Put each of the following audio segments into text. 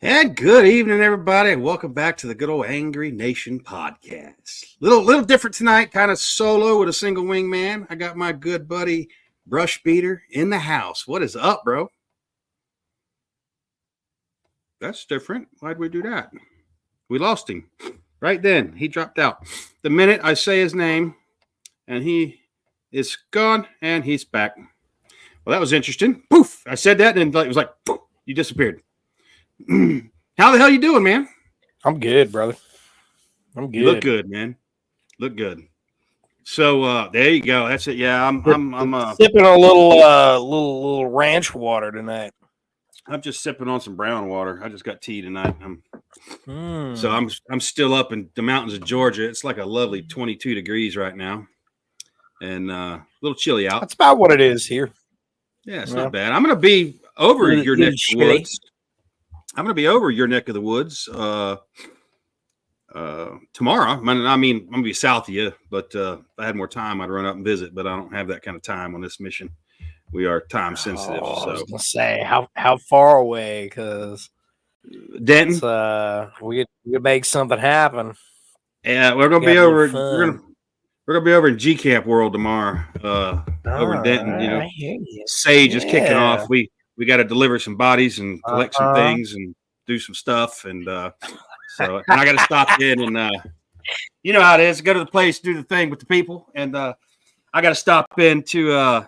And good evening, everybody, and welcome back to the good old Angery Nation Podcast. Little different tonight, kind of solo with a single wing man. I got my good buddy Brushbeater in the house. What is up, bro? That's different. Why'd we do that? We lost him right then. He dropped out. The minute I say his name, and he is gone, and he's back. Well, that was interesting. Poof! I said that, and it was like, poof, you disappeared. How the hell you doing, man? I'm good, brother. I'm good. You look good, man. Look good. So there you go. That's it. Yeah, I'm sipping a little ranch water tonight. I'm just sipping on some brown water. I just got tea tonight. So I'm still up in the mountains of Georgia. It's like a lovely 22 degrees right now, and a little chilly out. That's about what it is here. Yeah, it's not bad. I'm going to be over your neck of the woods. I'm going to be over your neck of the woods tomorrow. I mean, I'm going to be south of you, but if I had more time, I'd run up and visit, but I don't have that kind of time on this mission. We are time sensitive. I was going to say, how far away? Because Denton, we could make something happen. Yeah, we're going to be over. We're going to be over in G Camp World tomorrow. Over in Denton, you know, Sage is kicking off. We got to deliver some bodies and collect some things and do some stuff. And so I got to stop in and, you know how it is. Go to the place, do the thing with the people. And I got to stop in to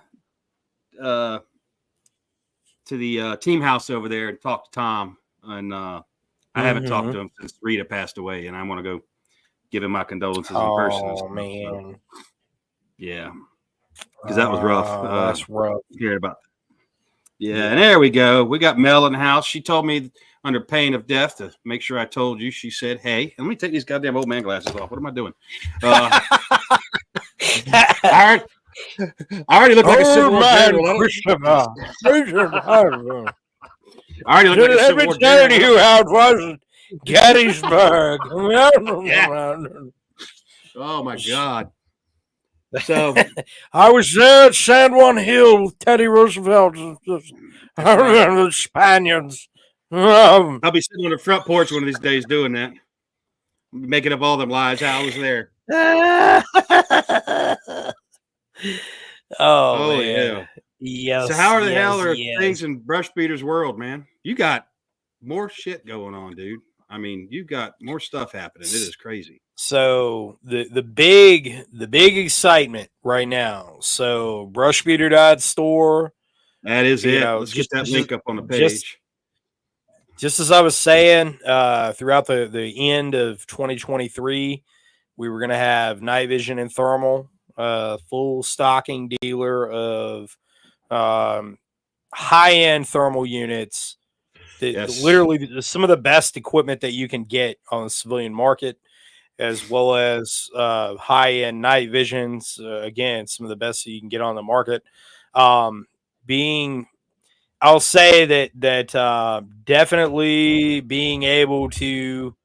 the team house over there and talk to Tom. And I haven't talked to him since Rita passed away. And I want to go give him my condolences in person. Oh, man. So, yeah. Because that was rough. That's rough. Hearing about that. Yeah, and there we go. We got Mel in the house. She told me under pain of death to make sure I told you. She said, hey, and let me take these goddamn old man glasses off. What am I doing? I already look like a Civil War general. I already look like a Civil War general. Let me tell you how it was in Gettysburg. Oh, my God. So I was there at San Juan Hill with Teddy Roosevelt. I remember the Spaniards. I'll be sitting on the front porch one of these days doing that, making up all them lies. I was there. Oh man. Yeah. Yes. So how the hell are things in Brushbeater's world, man? You got more shit going on, dude. I mean, you got more stuff happening. It is crazy. So the big excitement right now. So Brushbeater.store. That is it. Let's get that link up on the page. Just as I was saying, throughout the end of 2023, we were going to have night vision and thermal, full stocking dealer of high-end thermal units. Literally some of the best equipment that you can get on the civilian market, as well as high-end night visions. Again, some of the best that you can get on the market. I'll say that definitely being able to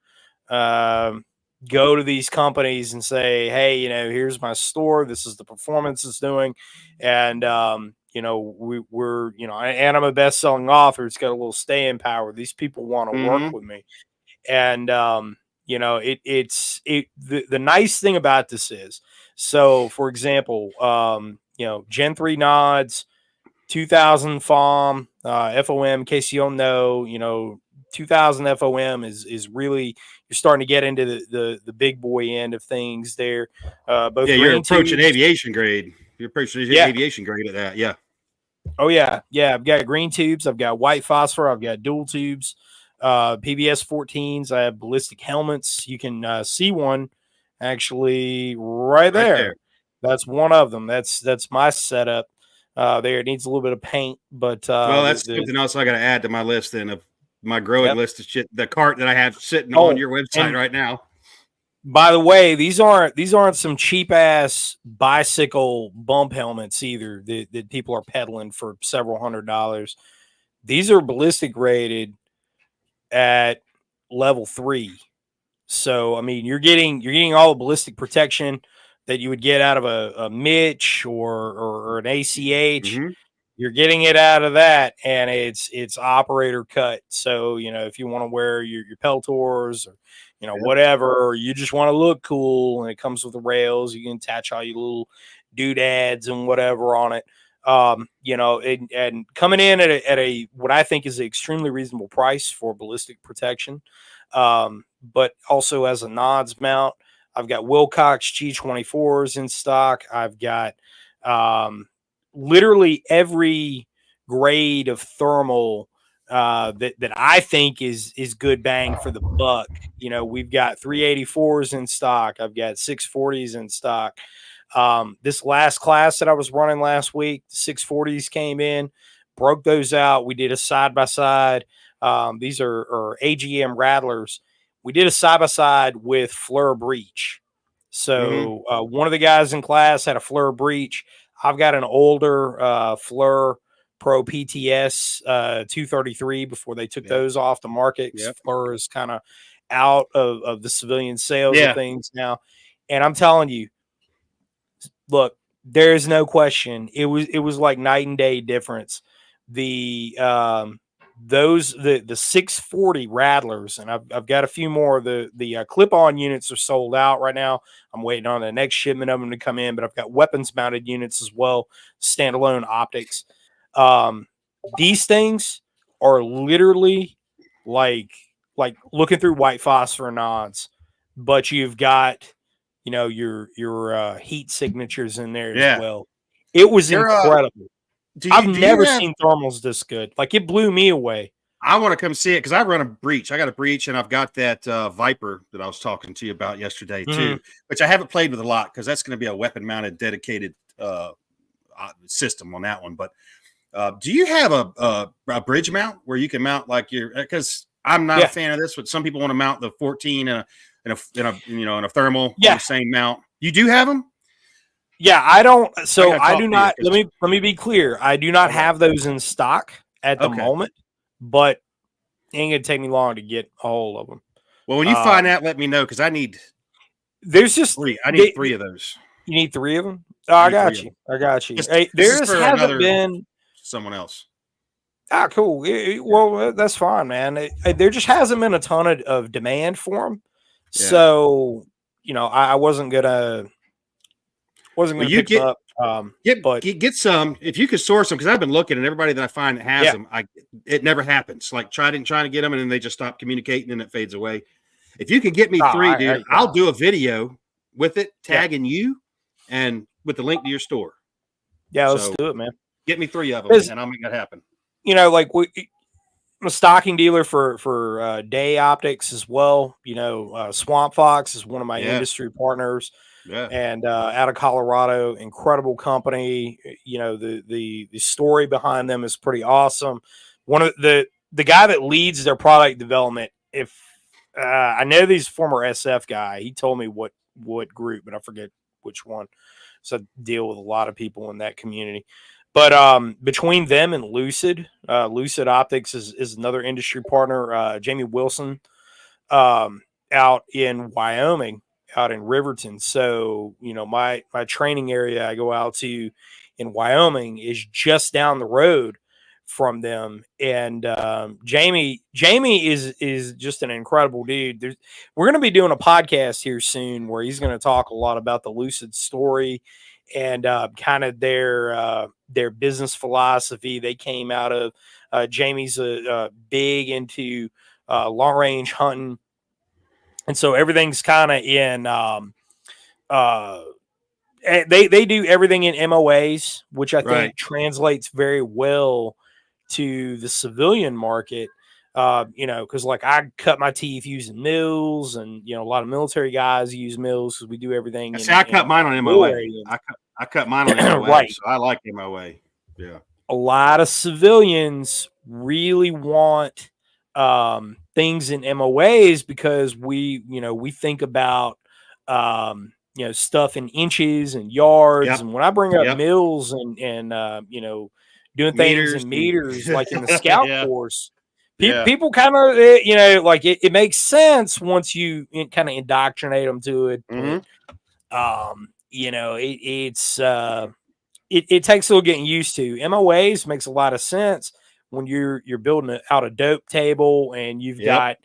go to these companies and say, hey, you know, here's my store. This is the performance it's doing. And, you know, we're, you know, and I'm a best-selling author. It's got a little staying power. These people want to work with me. And, you know, the nice thing about this is, so for example, you know, Gen 3 nods, 2000 FOM, FOM, in case you don't know, you know, 2000 FOM is really, you're starting to get into the big boy end of things there. Both you're approaching aviation grade. You're approaching aviation grade at that. Yeah. Oh yeah. Yeah. I've got green tubes. I've got white phosphor. I've got dual tubes, PBS 14s. I have ballistic helmets. You can see one actually right there. That's one of them. That's my setup. There, it needs a little bit of paint, but well, that's something else I got to add to my list then of my growing list of shit. The cart that I have sitting on your website right now. By the way, these aren't some cheap ass bicycle bump helmets either that people are peddling for several $100s. These are ballistic rated at level 3. So I mean, you're getting all the ballistic protection that you would get out of a Mitch or an ACH. You're getting it out of that, and it's operator cut. So, if you want to wear your peltors or, whatever, or you just want to look cool and it comes with the rails, you can attach all your little doodads and whatever on it. And coming in at a what I think is an extremely reasonable price for ballistic protection. But also as a nods mount, I've got Wilcox G24s in stock. I've got, literally every grade of thermal that I think is good bang for the buck. We've got 384s in stock. I've got 640s in stock. This last class that I was running last week, the 640s came in, broke those out. We did a side-by-side. These are AGM Rattlers. We did a side-by-side with Fleur Breach. So one of the guys in class had a Fleur Breach. I've got an older Fleur Pro PTS 233 before they took those off the market. Fleur is kind of out of the civilian sales of things now. And I'm telling you, look, there is no question. It was like night and day difference. The 640 Rattlers, and I've got a few more. The clip-on units are sold out right now. I'm waiting on the next shipment of them to come in, but I've got weapons-mounted units as well, standalone optics. These things are literally like looking through white phosphor nods, but you've got your heat signatures in there as well. It was incredible. I've never seen thermals this good. Like, it blew me away. I want to come see it because I run a breach. I got a breach, and I've got that Viper that I was talking to you about yesterday too, which I haven't played with a lot because that's going to be a weapon-mounted, dedicated system on that one. But do you have a bridge mount where you can mount like your? Because I'm not a fan of this, but some people want to mount the 14 in a thermal on the same mount. You do have them? Yeah, I don't. So I do not. Let me be clear. I do not have those in stock at the moment, but it ain't gonna take me long to get a hold of them. Well, when you find out, let me know because I need. There's just three. I need 3 of those. You need 3 of them. Oh, I got you. Hey, there just hasn't been someone else. Ah, cool. Well, that's fine, man. There just hasn't been a ton of demand for them, so I wasn't gonna. Pick them up. Get some if you could source them because I've been looking and everybody that I find that has them, it never happens. Like trying to get them and then they just stop communicating and it fades away. If you can get me 3, dude, I'll do a video with it, tagging you, and with the link to your store. Yeah, let's do it, man. Get me 3 of them, and I'll make that happen. I'm a stocking dealer for Day Optics as well. Swamp Fox is one of my industry partners. Yeah. And out of Colorado, incredible company. The story behind them is pretty awesome. One of the guy that leads their product development, if I know he's former SF guy, he told me what group, but I forget which one. So I deal with a lot of people in that community. But between them and Lucid Optics is another industry partner. Jamie Wilson out in Wyoming. Out in Riverton. So, my training area I go out to in Wyoming is just down the road from them. And Jamie is just an incredible dude. We're going to be doing a podcast here soon where he's going to talk a lot about the Lucid story and kind of their business philosophy. They came out of Jamie's big into long range hunting. And so everything's kind of in, they do everything in MOAs, which I think translates very well to the civilian market. Because like I cut my teeth using mills, and a lot of military guys use mills because we do everything. I cut mine on MOA. I cut mine on MOA, right? So I like MOA. Yeah, a lot of civilians really want things in MOAs because we think about stuff in inches and yards, and when I bring up mills and doing things in meters like in the scout course, people kind of like it makes sense once you kind of indoctrinate them to it. But, it takes a little getting used to. MOAs makes a lot of sense when you're building out a dope table and you've got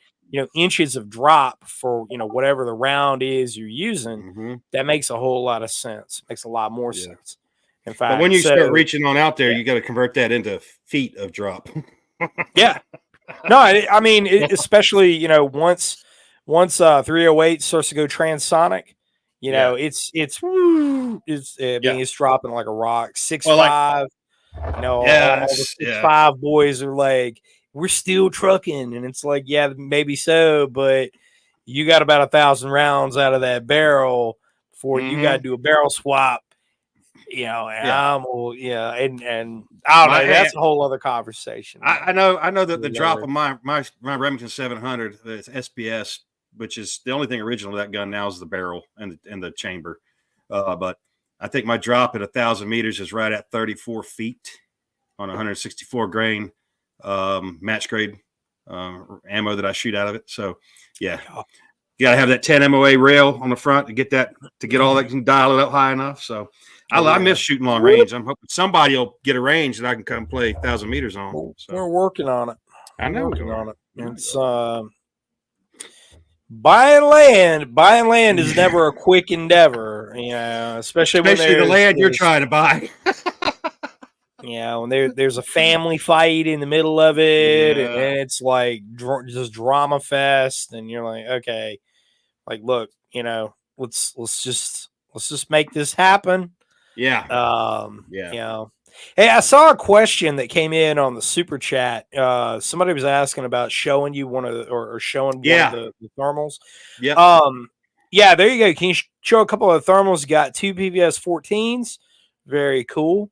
inches of drop for whatever the round is you're using. That makes a whole lot of sense. Makes a lot more sense. In fact, but when you start reaching on out there, you got to convert that into feet of drop. Yeah. No, I mean, especially once 308 starts to go transonic, it's dropping like a rock. 6.5. All the 6.5 boys are like, we're still trucking, and it's like, yeah, maybe so, but you got about 1,000 rounds out of that barrel before you got to do a barrel swap. And I don't know. That's a whole other conversation. I know that the drop of my Remington 700, it's SBS, which is the only thing original to that gun now is the barrel and the chamber. But I think my drop at 1,000 meters is right at 34 feet on 164 grain match grade ammo that I shoot out of it. So yeah, you got to have that 10 MOA rail on the front to get all that, can dial it up high enough. So I miss shooting long range. I'm hoping somebody will get a range that I can come play 1,000 meters on. So. We're working on it. I know working on it. It's buying land is never a quick endeavor, especially when the land you're trying to buy. When there's a family fight in the middle of it, and it's like just drama fest, and you're like, okay, like, look, let's just make this happen. Yeah. Hey, I saw a question that came in on the super chat. Somebody was asking about showing you one of the, or showing one of the thermals. Yeah. There you go. Can you show a couple of thermals? You got 2 PVS 14s. Very cool.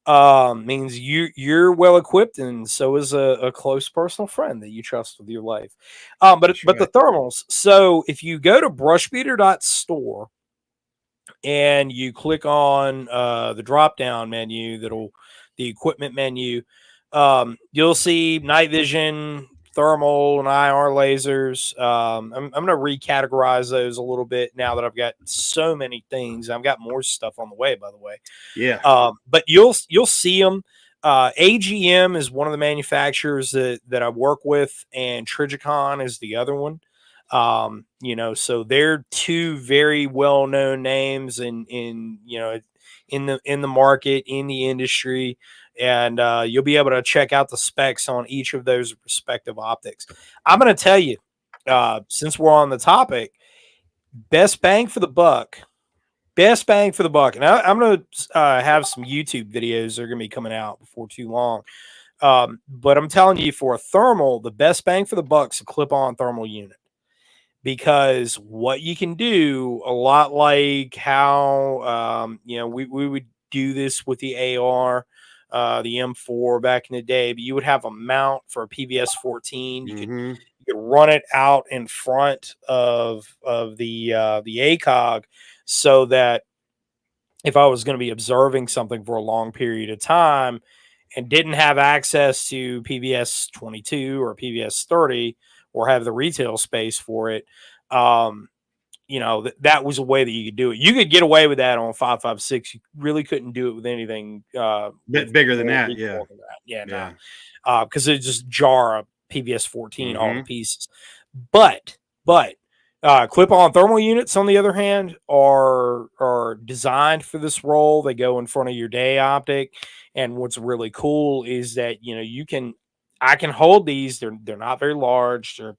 Means you're well equipped, and so is a close personal friend that you trust with your life. But the thermals. So if you go to brushbeater.store and you click on the drop down menu, the equipment menu, you'll see night vision, thermal, and IR lasers. I'm going to recategorize those a little bit now that I've got so many things. I've got more stuff on the way, by the way. Yeah. But you'll see them. AGM is one of the manufacturers that I work with, and Trigicon is the other one. So they're two very well-known names in the market, in the industry, and you'll be able to check out the specs on each of those respective optics. I'm going to tell you, since we're on the topic, best bang for the buck. And I'm going to have some YouTube videos that are going to be coming out before too long. But I'm telling you, for a thermal, the best bang for the buck is a clip-on thermal unit. Because what you can do, a lot like how we would do this with the AR, the M4 back in the day, but you would have a mount for a PVS 14. You could run it out in front of the ACOG, so that if I was going to be observing something for a long period of time and didn't have access to PVS 22 or PVS 30, or have the retail space for it, that was a way that you could do it. You could get away with that on 5.56. You really couldn't do it with anything bigger than that. Because it just jar a PVS 14 all the pieces. But clip-on thermal units, on the other hand, are designed for this role. They go in front of your day optic, and what's really cool is that I can hold these. They're not very large. They're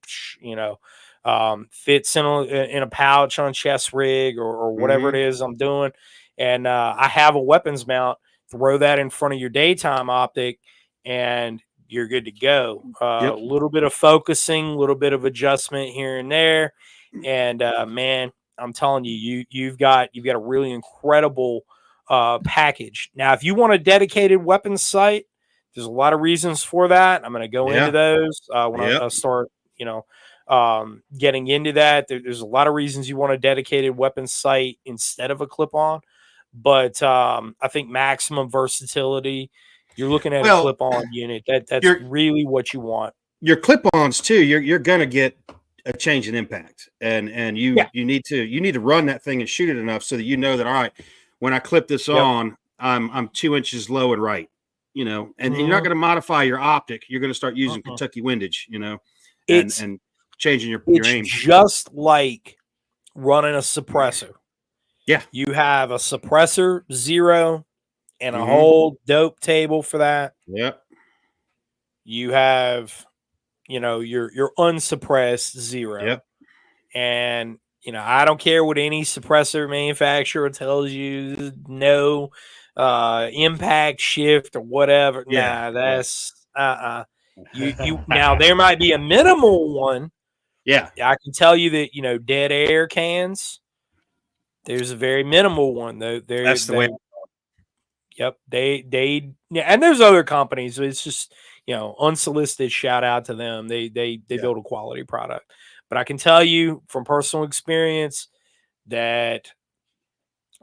fits in a pouch on chest rig or whatever it is I'm doing, and I have a weapons mount. Throw that in front of your daytime optic, and you're good to go. A little bit of focusing, a little bit of adjustment here and there, and man, I'm telling you, you've got a really incredible package. Now, if you want a dedicated weapons sight, there's a lot of reasons for that. I'm going to go into those when I start, getting into that. There's a lot of reasons you want a dedicated weapons sight instead of a clip-on. But I think maximum versatility, you're looking at a clip-on unit. That's really what you want. Your clip-ons too. You're going to get a change in impact, and you need to run that thing and shoot it enough so that you know that, all right, when I clip this on, I'm 2 inches low and right, and you're not going to modify your optic. You're going to start using Kentucky windage, and changing your aim. Just like running a suppressor. Yeah. You have a suppressor 0 and a whole dope table for that. Yep. You have, your unsuppressed 0. Yep. And, I don't care what any suppressor manufacturer tells you, no impact shift or whatever. Yeah. Nah, that's you now there might be a minimal one. Yeah. I can tell you that, dead air cans, there's a very minimal one though. That's the way. Yep. And there's other companies. It's just, unsolicited shout out to them. They build a quality product. But I can tell you from personal experience that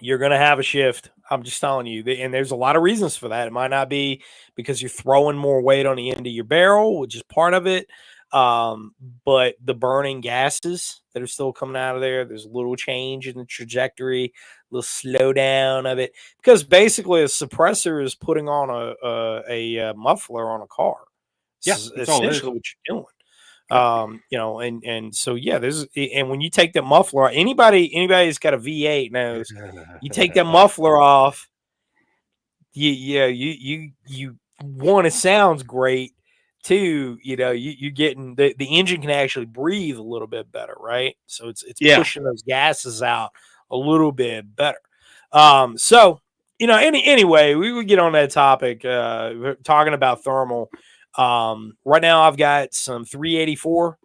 you're going to have a shift. I'm just telling you. And there's a lot of reasons for that. It might not be because you're throwing more weight on the end of your barrel, which is part of it. But the burning gases that are still coming out of there's a little change in the trajectory, a little slowdown of it, because basically a suppressor is putting on a muffler on a car. That's essentially what you're doing. And so and when you take that muffler, anybody who's got a V8 knows you take that muffler off. You one, it sounds great. 2, you're getting the engine can actually breathe a little bit better, right? So it's pushing those gases out a little bit better. Anyway, we would get on that topic. We're talking about thermal. Right now I've got some 384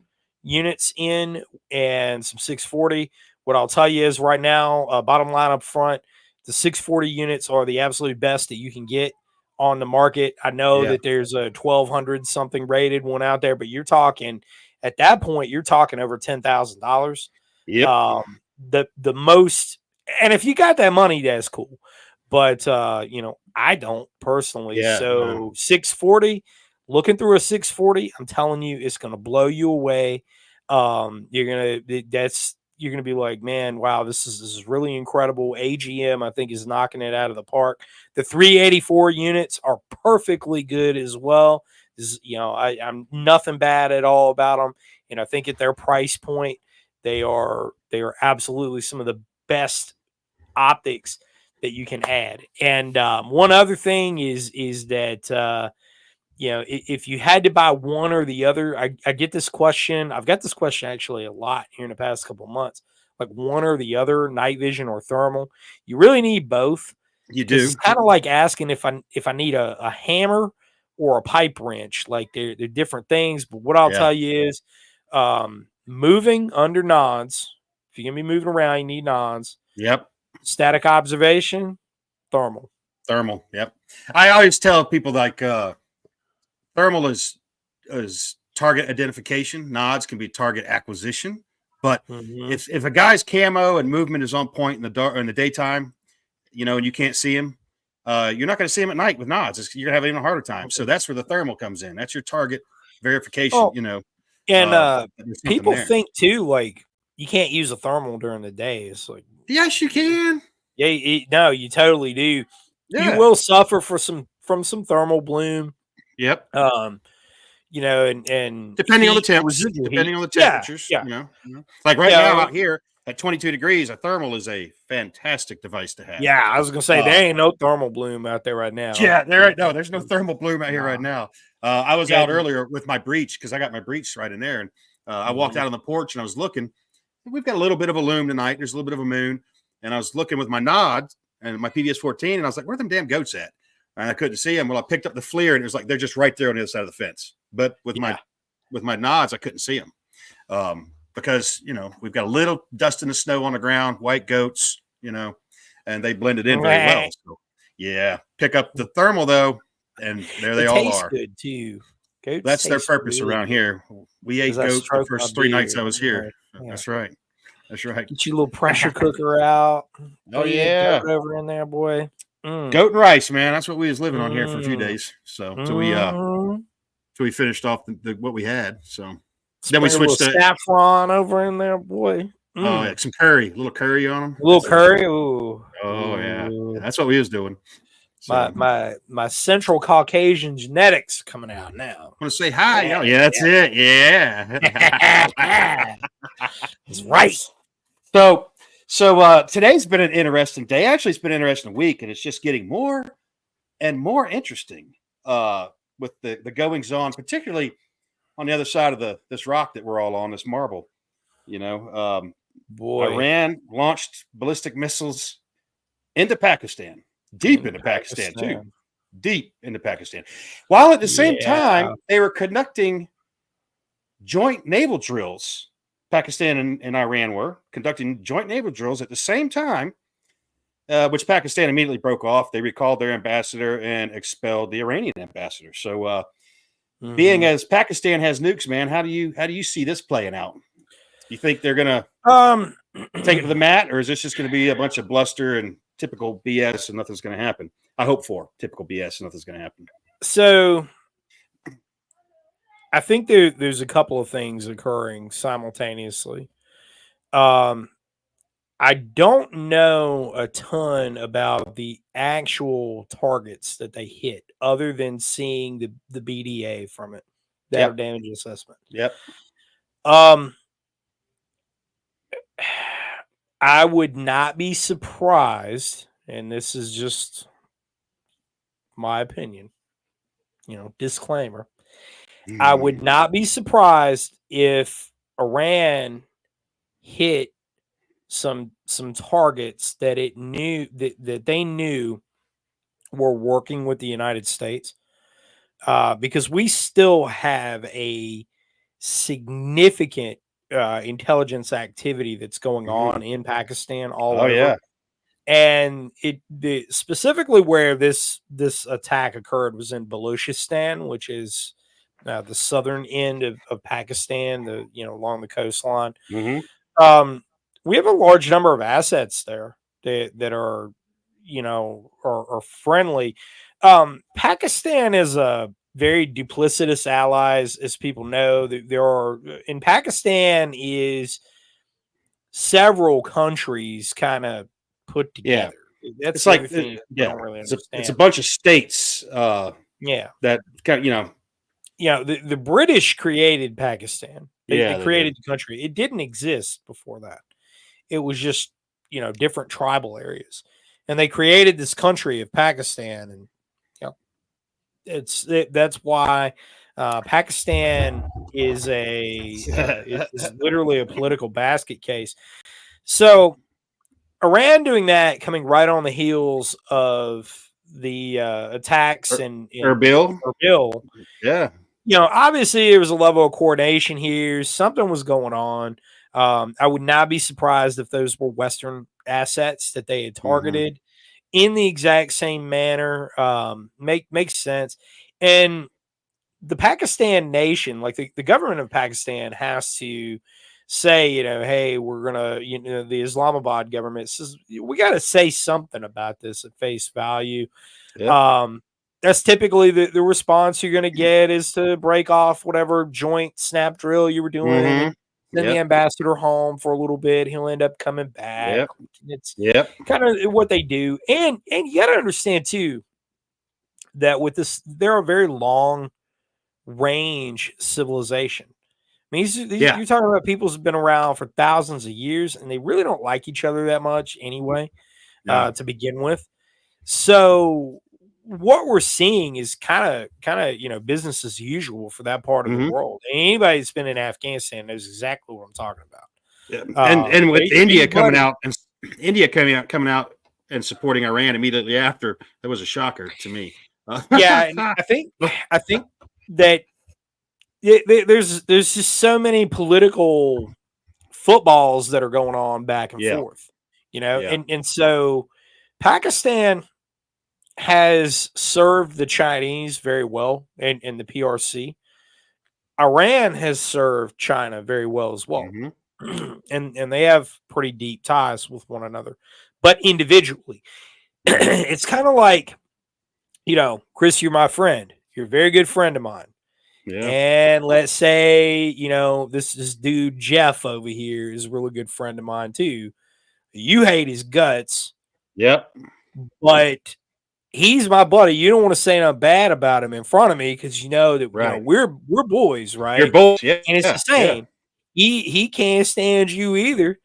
units in and some 640. What I'll tell you is right now, bottom line up front, the 640 units are the absolute best that you can get on the market. I know that there's a 1,200 something rated one out there, but you're talking at that point, you're talking over $10,000. Yep. The most, and if you got that money, that's cool. But I don't personally. Yeah, so 640, looking through a 640, I'm telling you, it's gonna blow you away. You're gonna be like, man, wow, this is really incredible. AGM, I think, is knocking it out of the park. The 384 units are perfectly good as well. I'm nothing bad at all about them. And I think at their price point, they are absolutely some of the best optics that you can add. And one other thing is that if you had to buy one or the other, I get this question. I've got this question actually a lot here in the past couple of months, like one or the other, night vision or thermal. You really need both. You do. It's kind of like asking if I need a hammer or a pipe wrench. Like they're different things. But what I'll tell you is moving under nods. If you're going to be moving around, you need nods. Yep. Static observation, thermal. Yep. I always tell people like thermal is target identification. Nods can be target acquisition. But if a guy's camo and movement is on point in the daytime, and you can't see him, you're not going to see him at night with nods. You're going to have an even harder time. So that's where the thermal comes in. That's your target verification. And people think too, like you can't use a thermal during the day. It's like, yes, you can. Yeah, no, you totally do. Yeah. You will suffer from some thermal bloom. Yep. And depending on the temperatures. Like right now out here at 22 degrees, a thermal is a fantastic device to have. Yeah, I was gonna say there ain't no thermal bloom out there right now. Yeah, there's no thermal bloom out here right now. I was out earlier with my breech because I got my breech right in there, and I walked out on the porch and I was looking. We've got a little bit of a loom tonight. There's a little bit of a moon, and I was looking with my nod and my PVS-14, and I was like, "Where are them damn goats at?" And I couldn't see them. Well, I picked up the FLIR, and it was like they're just right there on the other side of the fence. But with my nods, I couldn't see them because we've got a little dust in the snow on the ground, white goats, and they blended in very well. So, pick up the thermal though, and there they all are. Good too. Goats That's their purpose really around here. We ate goats the first 3 nights I was here. Yeah. That's right. Get your little pressure cooker out. Oh yeah, over in there, boy. Goat and rice, man. That's what we was living on here for a few days. So we finished off what we had. So then we switched to saffron over in there, boy. Oh yeah, some curry, a little curry on them. A little curry. Ooh. Oh yeah, that's what we was doing. So, my Central Caucasian genetics coming out now. I want to say hi. Yeah, that's it. Yeah. That's right. So today's been an interesting day. Actually, it's been an interesting week, and it's just getting more and more interesting with the goings on, particularly on the other side of this rock that we're all on, this marble. Iran launched ballistic missiles into Pakistan, deep into Pakistan too. Deep into Pakistan. While at the same time, they were conducting joint naval drills. Pakistan and Iran were conducting joint naval drills at the same time, which Pakistan immediately broke off. They recalled their ambassador and expelled the Iranian ambassador. So, being as Pakistan has nukes, man, how do you see this playing out? You think they're gonna take it to the mat, or is this just going to be a bunch of bluster and typical BS and nothing's going to happen? I hope for typical BS and nothing's going to happen. So I think there's a couple of things occurring simultaneously. I don't know a ton about the actual targets that they hit other than seeing the BDA from it, that damage assessment. Yep. I would not be surprised, and this is just my opinion, disclaimer. I would not be surprised if Iran hit some targets that it knew that they knew were working with the United States, because we still have a significant intelligence activity that's going on in Pakistan all over. Yeah. And specifically where this attack occurred was in Balochistan, which is the southern end of Pakistan, along the coastline. We have a large number of assets there that are, are friendly. Pakistan is a very duplicitous allies, as people know. There are in Pakistan is several countries kind of put together. That's it's like I don't really understand. It's a bunch of states. That kind of the British created Pakistan. They created the country. It didn't exist before that. It was just different tribal areas, and they created this country of Pakistan, and that's why Pakistan is is literally a political basket case. So Iran doing that, coming right on the heels of the attacks and Erbil. Yeah. Obviously there was a level of coordination here. Something was going on. I would not be surprised if those were Western assets that they had targeted in the exact same manner. Makes sense. And the Pakistan nation, like the government of Pakistan, has to say, hey, we're gonna, the Islamabad government says we got to say something about this at face value. That's typically the response you're going to get, is to break off whatever joint snap drill you were doing. Send the ambassador home for a little bit. He'll end up coming back. It's kind of what they do. And you got to understand too that with this, they're a very long range civilization. I mean, you're talking about people who've been around for thousands of years, and they really don't like each other that much anyway, to begin with. So what we're seeing is kind of business as usual for that part of the world. And anybody that's been in Afghanistan knows exactly what I'm talking about. And with India coming out and supporting Iran immediately after, that was a shocker to me. And I think that there's just so many political footballs that are going on back and forth, and so Pakistan has served the Chinese very well in the PRC. Iran has served China very well as well. And they have pretty deep ties with one another, but individually. It's kind of like, Chris, you're my friend. You're a very good friend of mine. And let's say, this dude Jeff over here is a really good friend of mine too. You hate his guts. But he's my buddy. You don't want to say nothing bad about him in front of me because you know that we're boys, right? You're both, yeah. And it's the same. Yeah. He can't stand you either,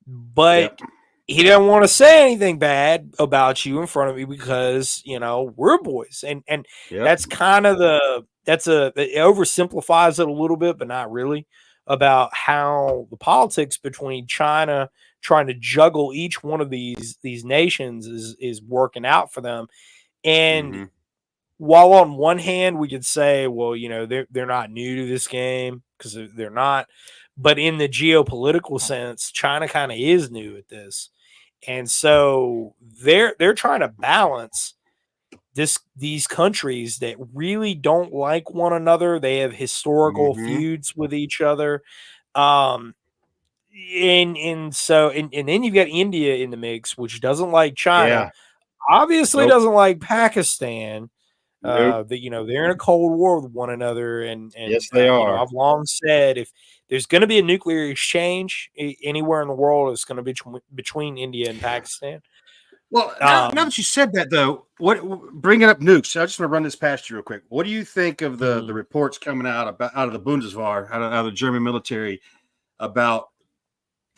but he doesn't want to say anything bad about you in front of me because we're boys, and that's kind of it oversimplifies it a little bit, but not really, about how the politics between China trying to juggle each one of these nations is working out for them. And while on one hand we could say, well, they're not new to this game because they're not, but in the geopolitical sense, China kind of is new at this. And so they're trying to balance these countries that really don't like one another. They have historical feuds with each other. And then you've got India in the mix, which doesn't like China, obviously doesn't like Pakistan. That they're in a cold war with one another, and yes, they are. I've long said if there's going to be a nuclear exchange anywhere in the world, it's going to be between India and Pakistan. Well, now that you said that, though, bringing up nukes, I just want to run this past you real quick. What do you think of the reports coming out of the Bundeswehr, out of the German military, about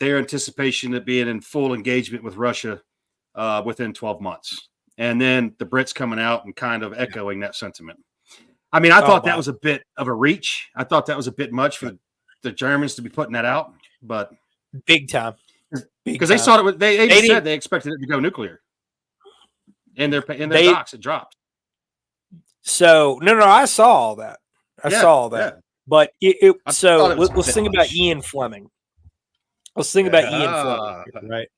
their anticipation of being in full engagement with Russia within 12 months? And then the Brits coming out and kind of echoing that sentiment. I mean, I thought that was a bit of a reach. I thought that was a bit much for the Germans to be putting that out, but big time. Because they saw it. They said they expected it to go nuclear. In their docks, it dropped. So no, I saw all that. I saw all that. Yeah. But let's think about Ian Fleming. Let's think about Ian Fleming, right?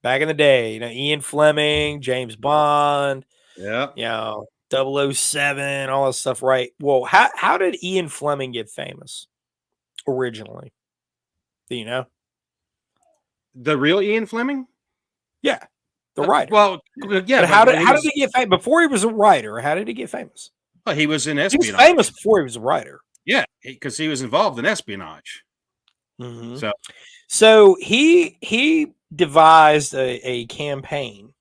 Back in the day, Ian Fleming, James Bond, 007, all that stuff, right? Well, how did Ian Fleming get famous originally? Do you know? The real Ian Fleming? Yeah, the writer. Well, yeah. But how did he get famous? Before he was a writer, how did he get famous? Well, he was in espionage. He was famous before he was a writer. Yeah, because he was involved in espionage. So he devised a campaign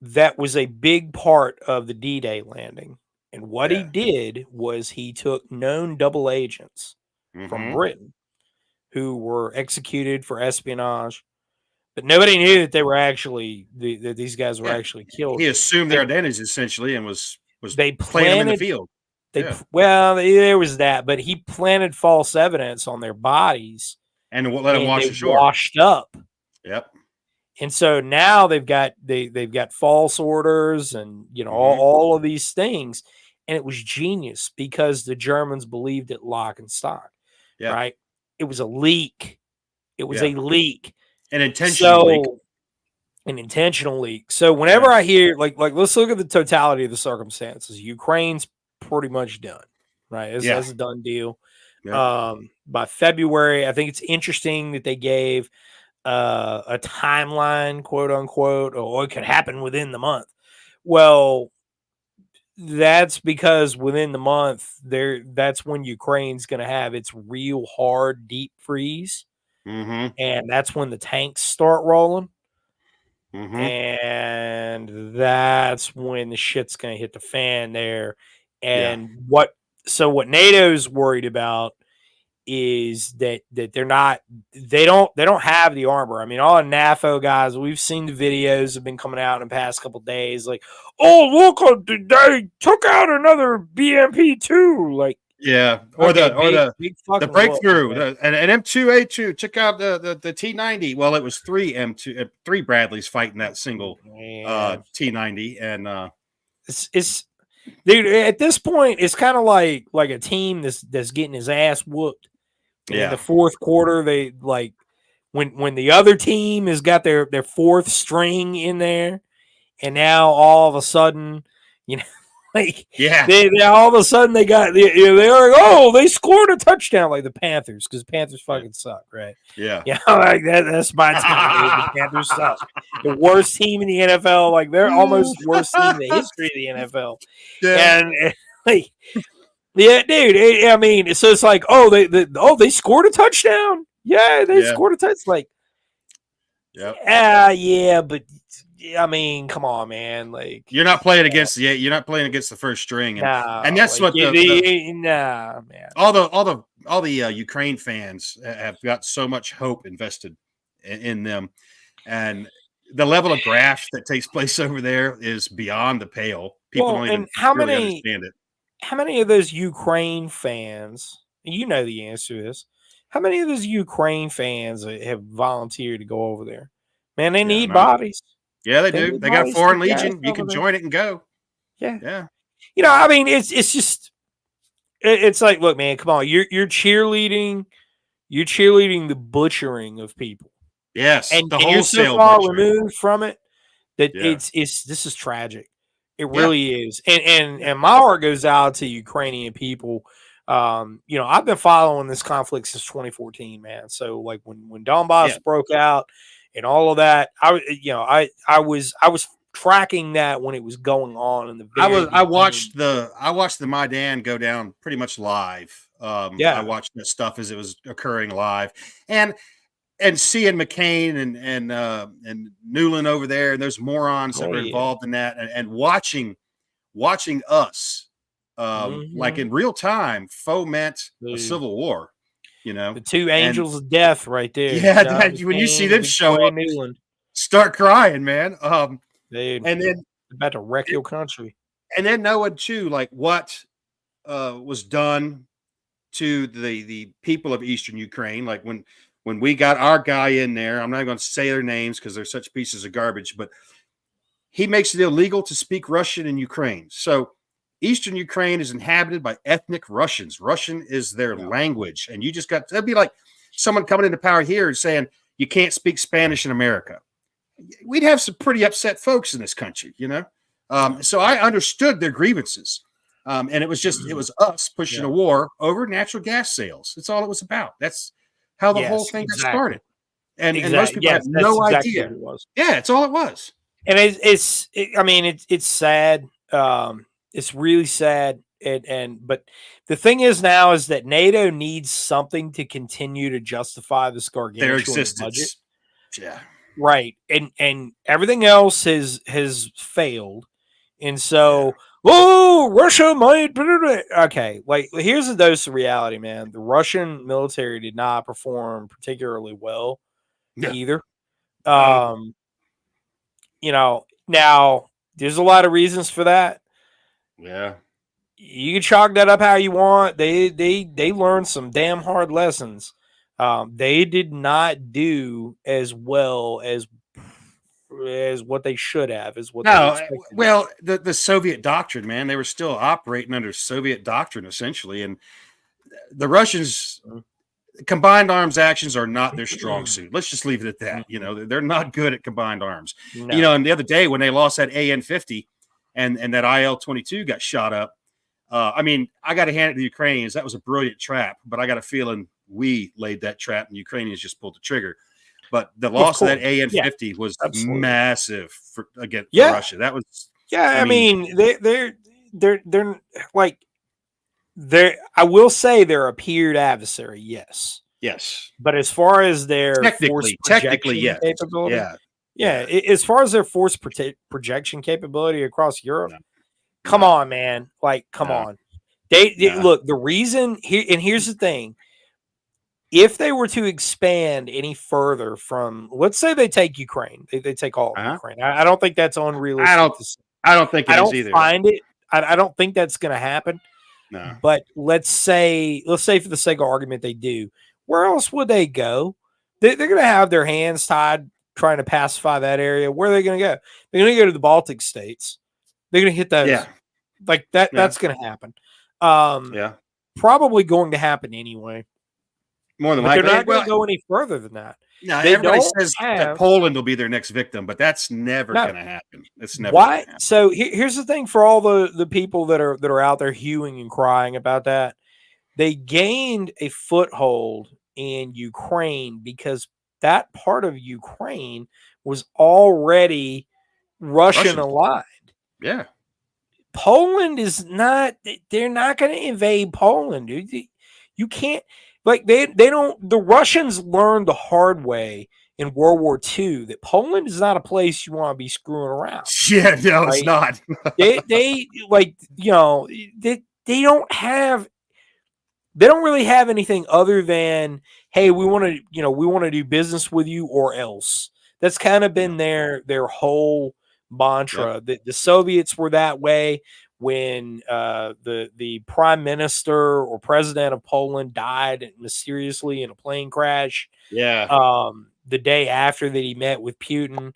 that was a big part of the D-Day landing. And what he did was he took known double agents from Britain who were executed for espionage, but nobody knew that they were actually that these guys were actually killed. He assumed their identities essentially and was playing them in the field. Well, there was that, but he planted false evidence on their bodies and let them wash ashore. Washed up. Yep. And so now they've got false orders and all of these things, and it was genius because the Germans believed it lock and stock. Yeah. Right. It was a leak. It was a leak. An intentional leak. An intentional leak. So whenever I hear like let's look at the totality of the circumstances. Ukraine's pretty much done, right? It's a done deal. Yeah. By February, I think it's interesting that they gave a timeline, quote unquote, or it could happen within the month. Well, that's because within the month, that's when Ukraine's going to have its real hard deep freeze, and that's when the tanks start rolling, and that's when the shit's going to hit the fan there. And what NATO's worried about is that they don't have the armor. I mean, all the NAFO guys, we've seen the videos have been coming out in the past couple of days, like, oh, look, they took out another BMP-2, like, or the breakthrough, an M2A2. Check out the T90. Well, it was three Bradleys fighting that single T90, and it's dude. At this point, it's kind of like a team that's getting his ass whooped. In the fourth quarter, they like when the other team has got their fourth string in there, and now all of a sudden, they all of a sudden they got they scored a touchdown like the Panthers because the Panthers fucking suck, right? Like that's my team. The Panthers suck. The worst team in the NFL, like they're almost the worst team in the history of the NFL, and like. Yeah, dude. I mean, so it's like, they scored a touchdown. Yeah, they scored a touchdown. It's like, but I mean, come on, man. Like you're not playing against the first string, and that's like, what nah, man. All the Ukraine fans have got so much hope invested in them, and the level of graft that takes place over there is beyond the pale. People don't even really understand it. How many of those Ukraine fans, you know the answer to this, how many of those Ukraine fans have volunteered to go over there? Man, they need bodies. Yeah, they do. They got a foreign legion. You can join it and go. Yeah. Yeah. You know, I mean, it's just, it's like, look, man, come on. You're cheerleading the butchering of people. Yes. And the you're so far removed from it that this is tragic. It really is. And my heart goes out to Ukrainian people. You know, I've been following this conflict since 2014, man. So like when Donbass broke out and all of that, I was tracking that when it was going on in the I watched the Maidan go down pretty much live. I watched that stuff as it was occurring live. And seeing McCain and Newland over there, and those morons that were involved in that, and watching us like in real time foment a civil war, you know, the two angels of death right there. Yeah, when you see them show up, Newland, start crying, man. Dude, and then about to wreck your country. And then knowing too, like what was done to the people of Eastern Ukraine, like when we got our guy in there, I'm not going to say their names because they're such pieces of garbage, but he makes it illegal to speak Russian in Ukraine. So Eastern Ukraine is inhabited by ethnic Russians. Russian is their language. And you just that'd be like someone coming into power here and saying, you can't speak Spanish in America. We'd have some pretty upset folks in this country, you know? So I understood their grievances. And it was us pushing a war over natural gas sales. That's all it was about. That's how the whole thing got started. And most people have no idea. It was. Yeah, it's all it was. And it's sad. It's really sad. But the thing is now is that NATO needs something to continue to justify this gargantuan their existence. Budget. Yeah. Right. And everything else has failed. And so, Russia might. Okay, like here's a dose of reality, man. The Russian military did not perform particularly well either. You know, now there's a lot of reasons for that. Yeah, you can chalk that up how you want. They learned some damn hard lessons. They did not do as well as what they should have. Is what well, the Soviet doctrine, man. They were still operating under Soviet doctrine essentially, and the Russians. Combined arms actions are not their strong suit. Let's just leave it at that. You know, they're not good at combined arms. No. You know, and the other day when they lost that AN-50 and that IL-22 got shot up, I mean, I got to hand it to the Ukrainians. That was a brilliant trap, but I got a feeling we laid that trap and the Ukrainians just pulled the trigger. But the loss of that AN-50 was massive for Russia. That was I mean they're like. I will say they're a peered adversary, yes. But as far as their technically, yes. Capability, as far as their force projection capability across Europe, come on, man. Like, come on. They look, the reason here, and here's the thing. If they were to expand any further from, let's say they take Ukraine, they take all of Ukraine. I don't think that's unrealistic. I don't think it is either. I don't think that's going to happen. No. But let's say for the sake of argument they do. Where else would they go? They're going to have their hands tied trying to pacify that area. Where are they going to go? They're going to go to the Baltic states. They're going to hit those. Yeah. Like that. Yeah. That's going to happen. Probably going to happen anyway. More than likely. They're not going to go any further than that. No, everybody says that Poland will be their next victim, but that's never going to happen. It's never. Why? So here's the thing for all the people that are out there hewing and crying about that. They gained a foothold in Ukraine because that part of Ukraine was already Russian aligned. Yeah. Poland is not. They're not going to invade Poland, dude. You can't. like they don't. The Russians learned the hard way in World War II that Poland is not a place you want to be screwing around. Yeah, no, right? It's not. they like, they don't really have anything other than, hey, we want to do business with you or else. That's kind of been their whole mantra. Yep. The Soviets were that way when the prime minister or president of Poland died mysteriously in a plane crash. Yeah. The day after that he met with Putin.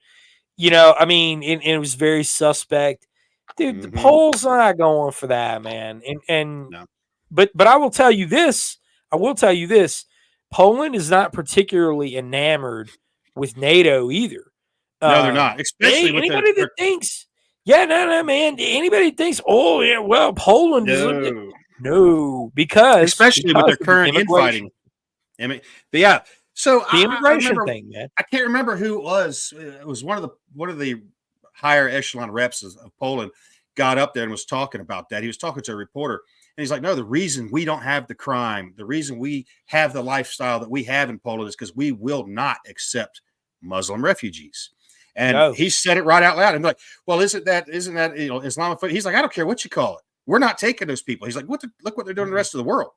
It was very suspect. Dude, the Poles are not going for that, man. And no. But I will tell you this. Poland is not particularly enamored with NATO either. No, they're not. Especially with anybody that thinks, no, man. Anybody thinks, oh yeah, well, Poland is because especially with their current infighting. I mean, but yeah. So the immigration thing, man. I can't remember who it was. It was one of the higher echelon reps of Poland got up there and was talking about that. He was talking to a reporter. And he's like, no, the reason we don't have the crime, the reason we have the lifestyle that we have in Poland is because we will not accept Muslim refugees. And he said it right out loud. And like, well, isn't that Islamophobia? He's like, I don't care what you call it. We're not taking those people. He's like, look what they're doing in the rest of the world.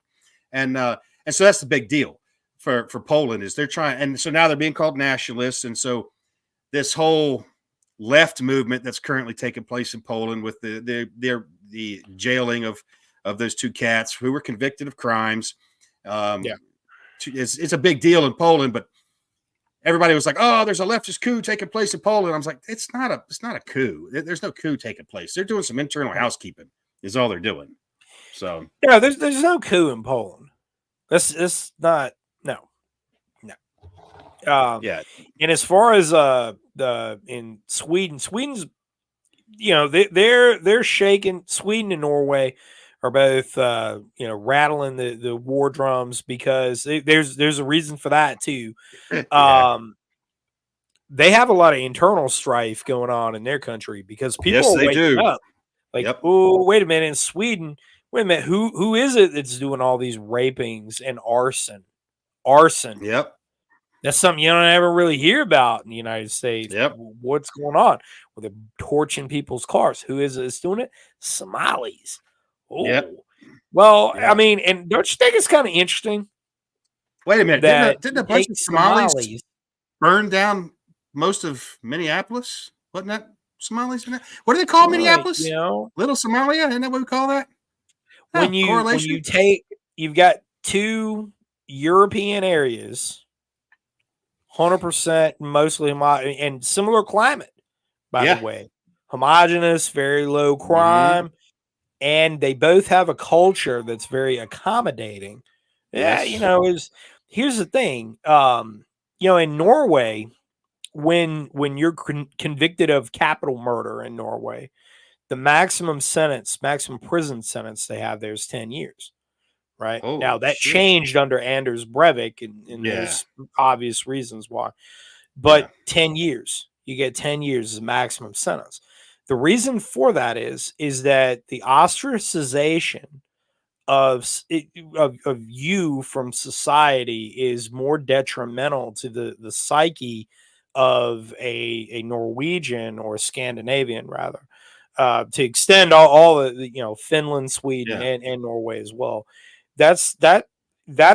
And so that's the big deal for Poland is they're trying. And so now they're being called nationalists. And so this whole left movement that's currently taking place in Poland with the jailing of those two cats who were convicted of crimes. It's a big deal in Poland, but everybody was like, oh, there's a leftist coup taking place in Poland. I was like, it's not a coup. There's no coup taking place. They're doing some internal housekeeping is all they're doing. So there's no coup in Poland. That's not, no. And as far as in Sweden's, they're shaking. Sweden and Norway are both rattling the war drums because there's a reason for that too. They have a lot of internal strife going on in their country because people are waking up. Like, oh, wait a minute, in Sweden, who is it that's doing all these rapings and arson? Yep. That's something you don't ever really hear about in the United States. Yep. What's going on? Well, they're torching people's cars. Who is it that's doing it? Somalis. Oh, yep. Well, I mean, and don't you think it's kind of interesting? Wait a minute. Didn't a bunch of Somalis burn down most of Minneapolis? Wasn't that Somalis in that? What do they call Minneapolis? Little Somalia? Isn't that what we call that? When you take, you've got two European areas, 100% mostly and similar climate, by the way. Homogeneous, very low crime, and they both have a culture that's very accommodating. Yes. Here's the thing. In Norway, when you're convicted of capital murder in Norway, the maximum prison sentence they have there is 10 years. Right. Oh, now that changed under Anders Breivik, and there's obvious reasons why. But 10 years, you get 10 years as a maximum sentence. The reason for that is that the ostracization of you from society is more detrimental to the psyche of a Norwegian or a Scandinavian, rather, to extend all the Finland, Sweden, and Norway as well. That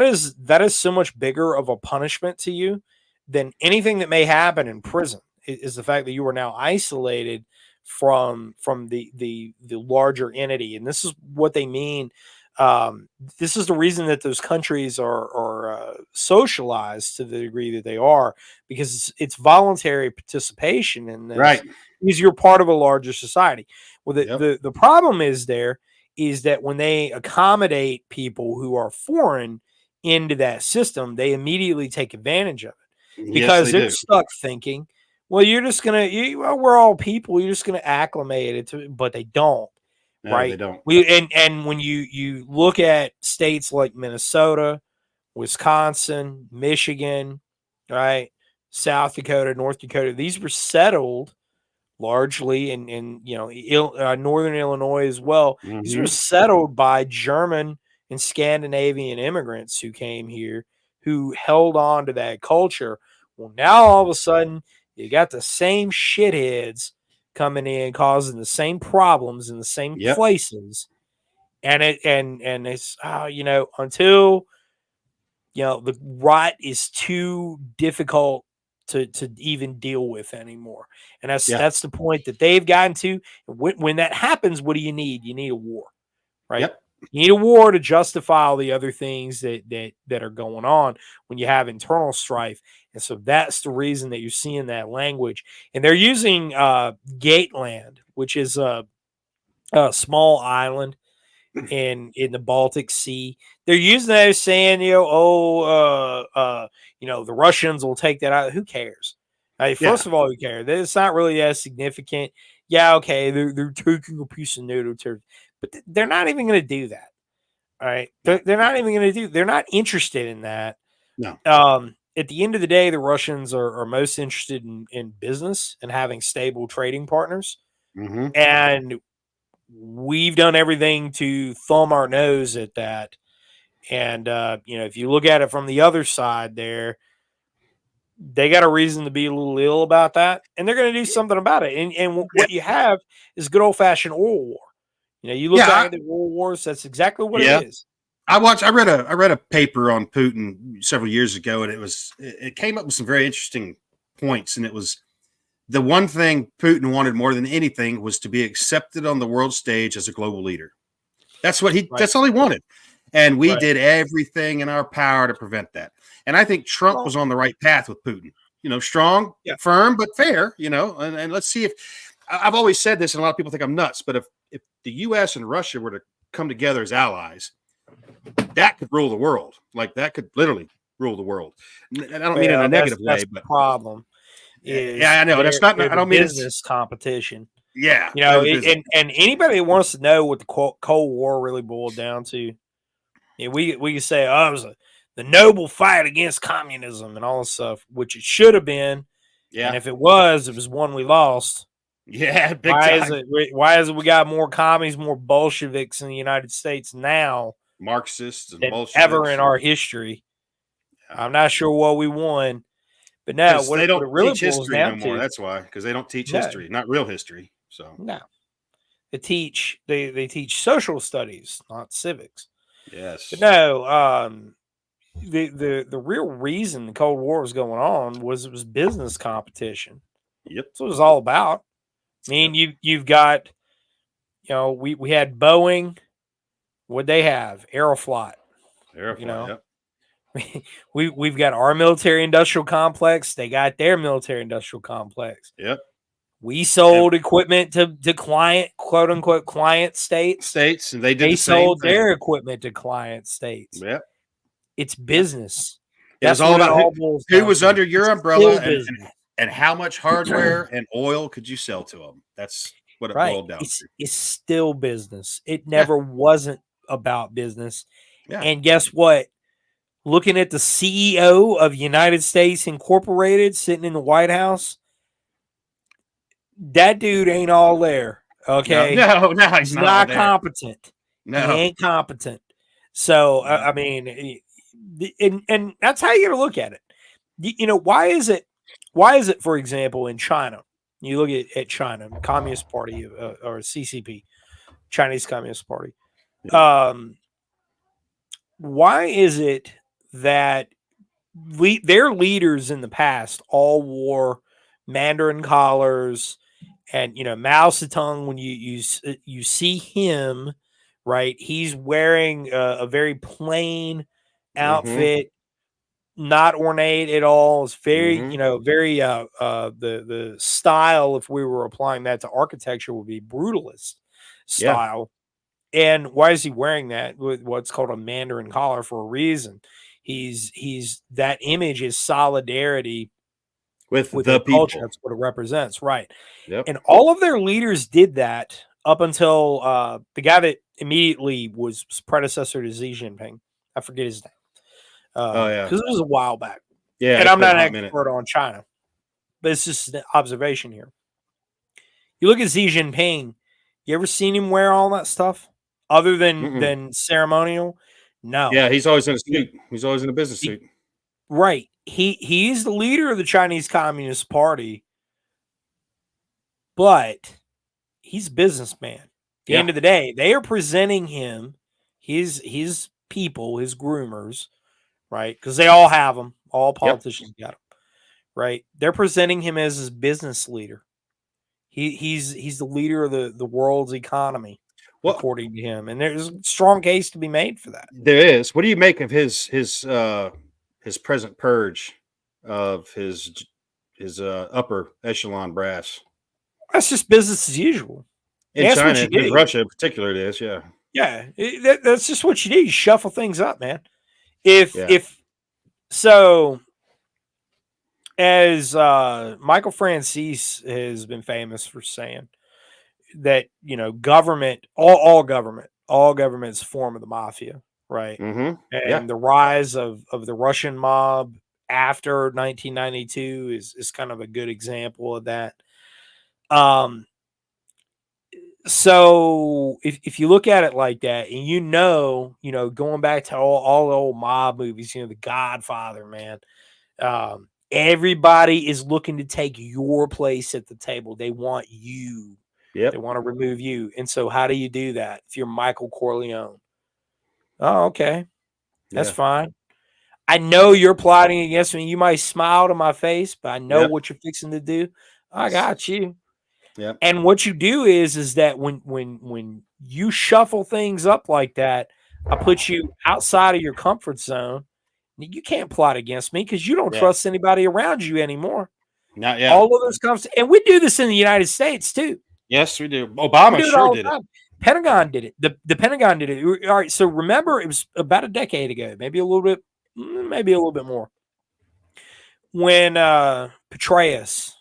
is so much bigger of a punishment to you than anything that may happen in prison. Is the fact that you are now isolated from the larger entity, and this is what they mean. This is the reason that those countries are socialized to the degree that they are, because it's voluntary participation in this. Right. Because you're part of a larger society. Well, the problem is that when they accommodate people who are foreign into that system, they immediately take advantage of it because they're stuck thinking, well, you're just we're all people. You're just going to acclimate it to it, but they don't. No, right? They don't. And when you look at states like Minnesota, Wisconsin, Michigan, right, South Dakota, North Dakota, these were settled largely in northern Illinois as well. These were settled by German and Scandinavian immigrants who came here who held on to that culture. Well, now all of a sudden you got the same shitheads coming in, causing the same problems in the same places. And it's until the rot is too difficult to even deal with anymore. And that's the point that they've gotten to. When that happens, what do you need? You need a war, right? Yep. You need a war to justify all the other things that are going on when you have internal strife. And so that's the reason that you're seeing that language. And they're using Gateland, which is a small island in the Baltic Sea. They're using that as saying, the Russians will take that out. Who cares? First of all, who cares? It's not really as significant. Yeah, okay, they're taking a piece of NATO territory, but they're not even going to do that. All right, they're not even going to do. They're not interested in that. No. At the end of the day, the Russians are most interested in business and having stable trading partners. Mm-hmm. And we've done everything to thumb our nose at that. And, if you look at it from the other side there, they got a reason to be a little ill about that. And they're going to do something about it. And what you have is good old-fashioned oil war. You look back at the world wars, that's exactly what it is. I read a paper on Putin several years ago, and it came up with some very interesting points. And it was the one thing Putin wanted more than anything was to be accepted on the world stage as a global leader. That's what that's all he wanted. And we did everything in our power to prevent that. And I think Trump was on the right path with Putin, strong, firm, but fair, and let's see if I've always said this, and a lot of people think I'm nuts, but if the U.S. and Russia were to come together as allies, that could rule the world. Like that could literally rule the world. And I don't mean in a negative way, but the problem. I know that's not. I don't mean business competition. Yeah, and anybody that wants to know what the Cold War really boiled down to, we can say, it was the noble fight against communism and all this stuff, which it should have been. Yeah, and if it was one we lost. Yeah, big why time. Why is it we got more commies, more Bolsheviks in the United States now, Marxists and than Bolsheviks ever in our history? I'm not sure what we won. But now they don't really teach history no more. That's why, because they don't teach history, not real history. So they teach social studies, not civics. Yes, but no. The real reason the Cold War was going on was it was business competition. Yep, that's what it was all about. I mean, you've got, we had Boeing. What'd they have? Aeroflot. Yep. We've got our military industrial complex. They got their military industrial complex. Yep. We sold equipment to client, quote unquote, client states. And they sold their equipment to client states. Yep. It's business. It was all about who was under your umbrella and how much hardware and oil could you sell to them. That's what it boiled down to. It's still business. It never wasn't about business. Yeah. And guess what? Looking at the CEO of United States Incorporated sitting in the White House, that dude ain't all there. Okay. No, he's not competent. No. He ain't competent. So, I mean, and that's how you got to look at it. Why is it, for example, in China, you look at China, Communist Party or CCP, Chinese Communist Party. Why is it that their leaders in the past all wore Mandarin collars and, Mao Zedong, when you see him, right, he's wearing a very plain outfit, not ornate at all. It's very, very the style, if we were applying that to architecture, would be brutalist style. And why is he wearing that with what's called a Mandarin collar? For a reason. He's that image is solidarity with the people. Culture. That's what it represents, right? Yep. And all of their leaders did that up until the guy that immediately was predecessor to Xi Jinping. I forget his name. Because it was a while back. Yeah, and I'm not an expert on China, but it's just an observation here. You look at Xi Jinping. You ever seen him wear all that stuff other than ceremonial? No. Yeah, he's always in a suit. He's always in a business suit. Right. He's the leader of the Chinese Communist Party, but he's a businessman. At the end of the day, they are presenting him, his people, his groomers, right? Because they all have them. All politicians got them, right? They're presenting him as his business leader. He's the leader of the world's economy, according to him, and there's a strong case to be made for that. There is. What do you make of his present purge of his upper echelon brass? That's just business as usual. In China, in Russia in particular, it is. Yeah. Yeah, that's just what you do. You shuffle things up, man. If so, as Michael Francis has been famous for saying that, government, all government is a form of the mafia, right? Mm-hmm. And the rise of the Russian mob after 1992 is kind of a good example of that. So if you look at it like that, and going back to all the old mob movies, The Godfather, man, everybody is looking to take your place at the table. They want you. Yep. They want to remove you. And so how do you do that? If you're Michael Corleone, oh, okay, that's fine. I know you're plotting against me. You might smile to my face, but I know what you're fixing to do. I got you. Yeah. And what you do is that when you shuffle things up like that, I put you outside of your comfort zone. You can't plot against me because you don't trust anybody around you anymore. Not yet. All of those and we do this in the United States too. Yes, we do. Obama sure did it. Pentagon did it. The Pentagon did it. All right. So remember, it was about a decade ago, maybe a little bit more, when Petraeus.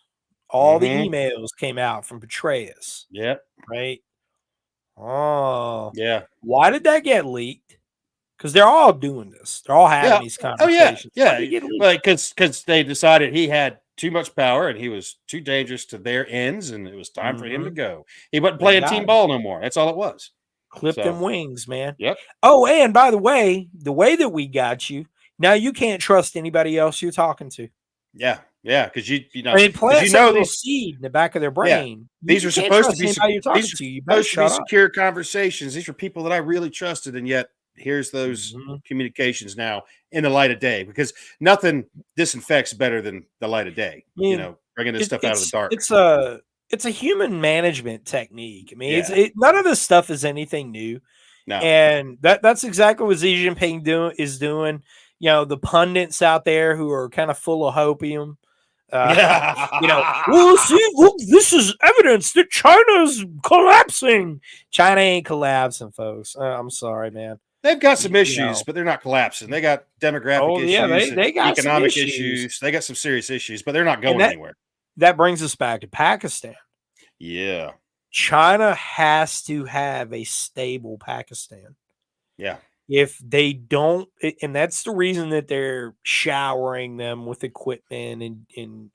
All the emails came out from Petraeus. Yep. Right? Oh. Yeah. Why did that get leaked? Because they're all doing this. They're all having these conversations. Oh, yeah. Because they decided he had too much power and he was too dangerous to their ends, and it was time for him to go. He wasn't playing team ball no more. That's all it was. Clip them wings, man. Yep. Oh, and by the way that we got you, now you can't trust anybody else you're talking to. Yeah. Yeah, because these seed in the back of their brain. Yeah. These are supposed to be secure conversations. These are people that I really trusted, and yet here's those communications now in the light of day, because nothing disinfects better than the light of day. Bringing this stuff out of the dark. It's a human management technique. I mean, none of this stuff is anything new. No. And that's exactly what Xi Jinping is doing. The pundits out there who are kind of full of hopium. Look, this is evidence that China's collapsing. China ain't collapsing, folks. I'm sorry, man. They've got some issues, but they're not collapsing. They got demographic issues, they got economic issues. They got some serious issues, but they're not going anywhere. That brings us back to Pakistan. Yeah. China has to have a stable Pakistan. Yeah. If they don't, and that's the reason that they're showering them with equipment and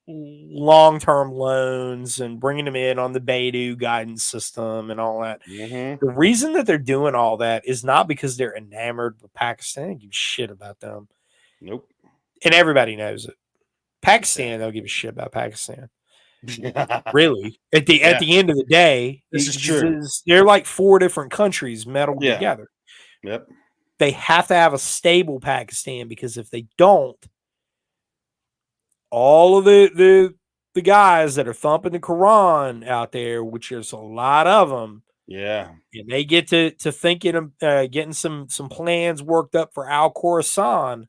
long-term loans and bringing them in on the Beidou guidance system and all that. The reason that they're doing all that is not because they're enamored with Pakistan. They don't give a shit about them. Nope. And everybody knows it. Pakistan don't give a shit about Pakistan. Really, at the end of the day, this is true. They're like 4 different countries melded together. Yep. They have to have a stable Pakistan, because if they don't, all of the guys that are thumping the Quran out there, which there's a lot of them, and they get to thinking of getting some plans worked up for Al Khorasan,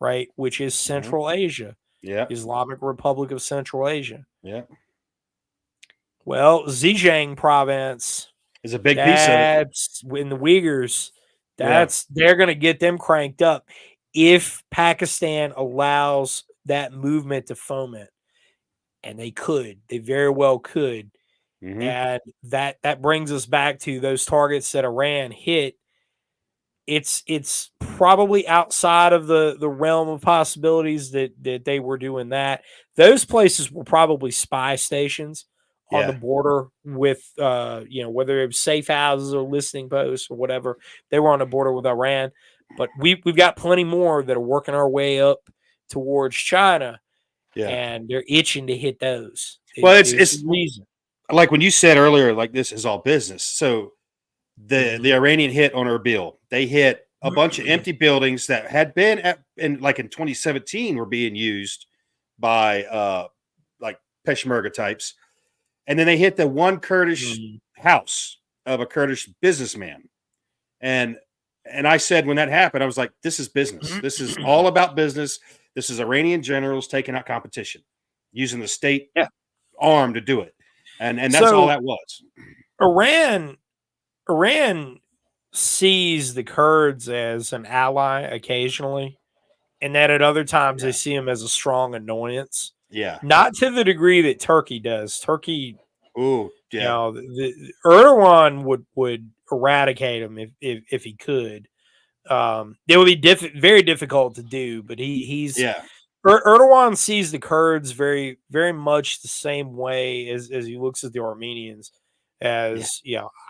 right, which is Central Asia. Yeah. Islamic Republic of Central Asia. Yeah. Well, Xinjiang province is a big piece of it. In the Uyghurs, they're going to get them cranked up if Pakistan allows that movement to foment. And they very well could. And that brings us back to those targets that Iran hit. It's probably outside of the realm of possibilities that they were doing that. Those places were probably spy stations on the border with, whether it was safe houses or listening posts or whatever. They were on the border with Iran. But we've got plenty more that are working our way up towards China, and they're itching to hit those. It's reason. Like when you said earlier, like this is all business. So the Iranian hit on Erbil. They hit a bunch of empty buildings that had been in 2017 were being used by like Peshmerga types, and then they hit the one Kurdish house of a Kurdish businessman, and I said when that happened, I was like, this is business. This is all about business. This is Iranian generals taking out competition, using the state arm to do it, and that's all that was. Iran sees the Kurds as an ally occasionally, and that at other times they see them as a strong annoyance. Yeah, not to the degree that Turkey does. Turkey, the Erdogan would eradicate him if he could. It would be very difficult to do, but Erdogan sees the Kurds very, very much the same way as he looks at the Armenians. As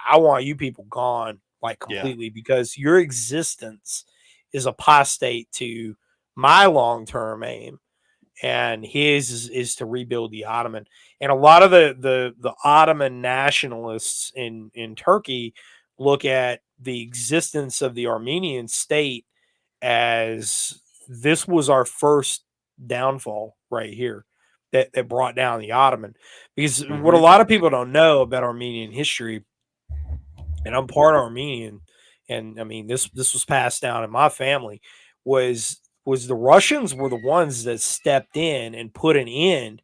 I want you people gone completely because your existence is apostate to my long-term aim, and his is to rebuild the Ottoman. And a lot of the Ottoman nationalists in Turkey look at the existence of the Armenian state as this was our first downfall right here that brought down the Ottoman. Because what a lot of people don't know about Armenian history, and I'm part Armenian, and I mean this was passed down in my family, was the Russians were the ones that stepped in and put an end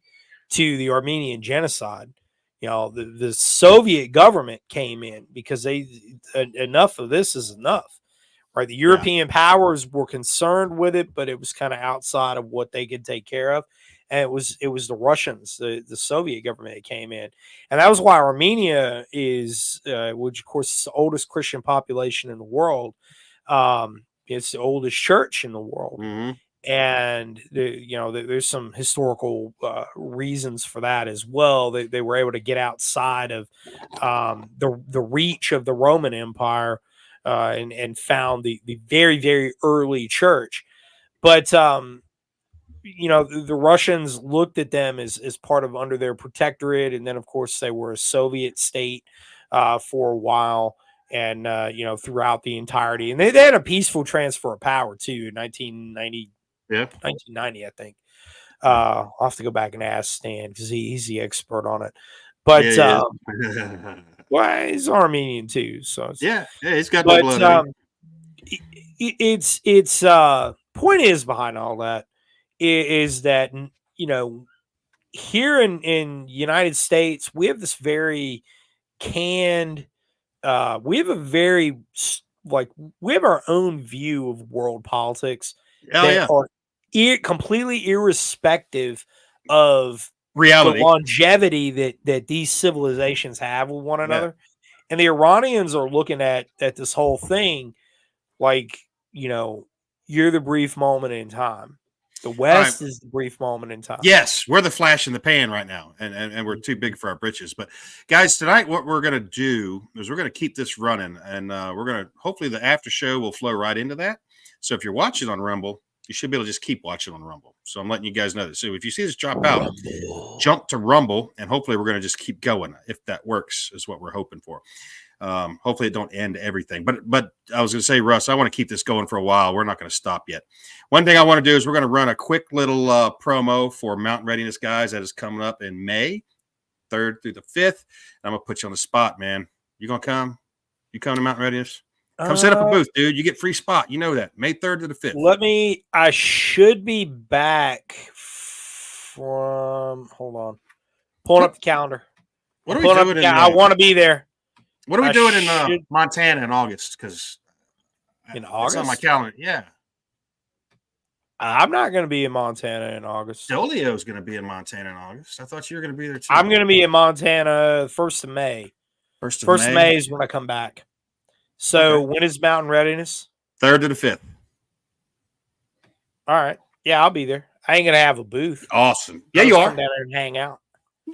to the Armenian genocide. The Soviet government came in because enough of this is enough, right? The European powers were concerned with it, but it was kind of outside of what they could take care of. And it was the Russians, the Soviet government that came in. And that was why Armenia is, which of course is the oldest Christian population in the world. It's the oldest church in the world. And there's some historical reasons for that as well. They were able to get outside of the reach of the Roman Empire and found the very, very early church. But the Russians looked at them as part of under their protectorate, and then of course they were a Soviet state for a while. And throughout the entirety, and they had a peaceful transfer of power too in 1990. 1990, I think. I'll have to go back and ask Stan because he's the expert on it. But he's Armenian too, so he's got the blood. It's point is behind all that is that here in United States we have this very canned. We have a very we have our own view of world politics that are completely irrespective of reality, the longevity that these civilizations have with one another. And the Iranians are looking at this whole thing like, you're the brief moment in time. The West is the brief moment in time. Yes, we're the flash in the pan right now, and we're too big for our britches. But guys, tonight what we're going to do is we're going to keep this running, and we're going to hopefully the after show will flow right into that. So if you're watching on Rumble, you should be able to just keep watching on Rumble. So I'm letting you guys know that. So if you see this drop out, jump to Rumble, and hopefully we're going to just keep going. If that works, is what we're hoping for. Hopefully it don't end everything. But I was going to say, Russ, I want to keep this going for a while. We're not going to stop yet. One thing I want to do is we're going to run a quick little promo for Mountain Readiness Guys that is coming up in May 3rd through the 5th. I'm going to put you on the spot, man. You going to come? You come to Mountain Readiness? Come set up a booth, dude. You get free spot. You know that. May 3rd to the 5th. I should be back from, hold on. Pulling up the calendar. What are we doing? I want to be there. What are we doing in Montana in August? Because in August? It's on my calendar. Yeah. I'm not going to be in Montana in August. Dolio's going to be in Montana in August. I thought you were going to be there too. I'm going to be in Montana 1st of May. 1st of May is when I come back. So when is Mountain Readiness? 3rd to the 5th. All right. Yeah, I'll be there. I ain't going to have a booth. Awesome. Yeah, you are. Come down there and hang out.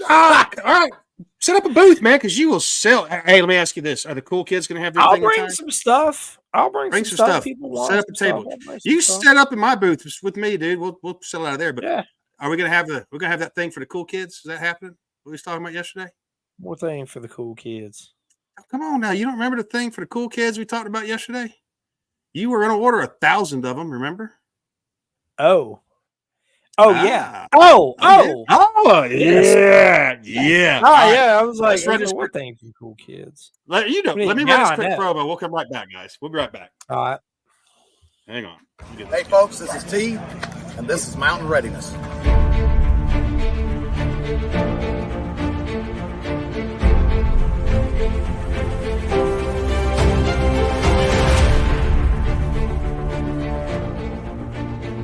All right. Set up a booth, man, because you will sell. Hey, let me ask you this: are the cool kids going to have their thing? I'll bring some stuff. I'll bring some stuff. People want set up a table. You set up in my booth with me, dude. We'll sell out of there. But are we going to have that thing for the cool kids? Is that happening? What we was talking about yesterday? What thing for the cool kids? Oh, come on now, you don't remember the thing for the cool kids we talked about yesterday? You were going to order 1,000 of them. Remember? Yeah. Yeah. Yeah. I was like, what thing for cool kids? Let me run this quick promo. We'll come right back, guys. We'll be right back. All right. Hang on. Hey, folks, this is T, and this is Mountain Readiness.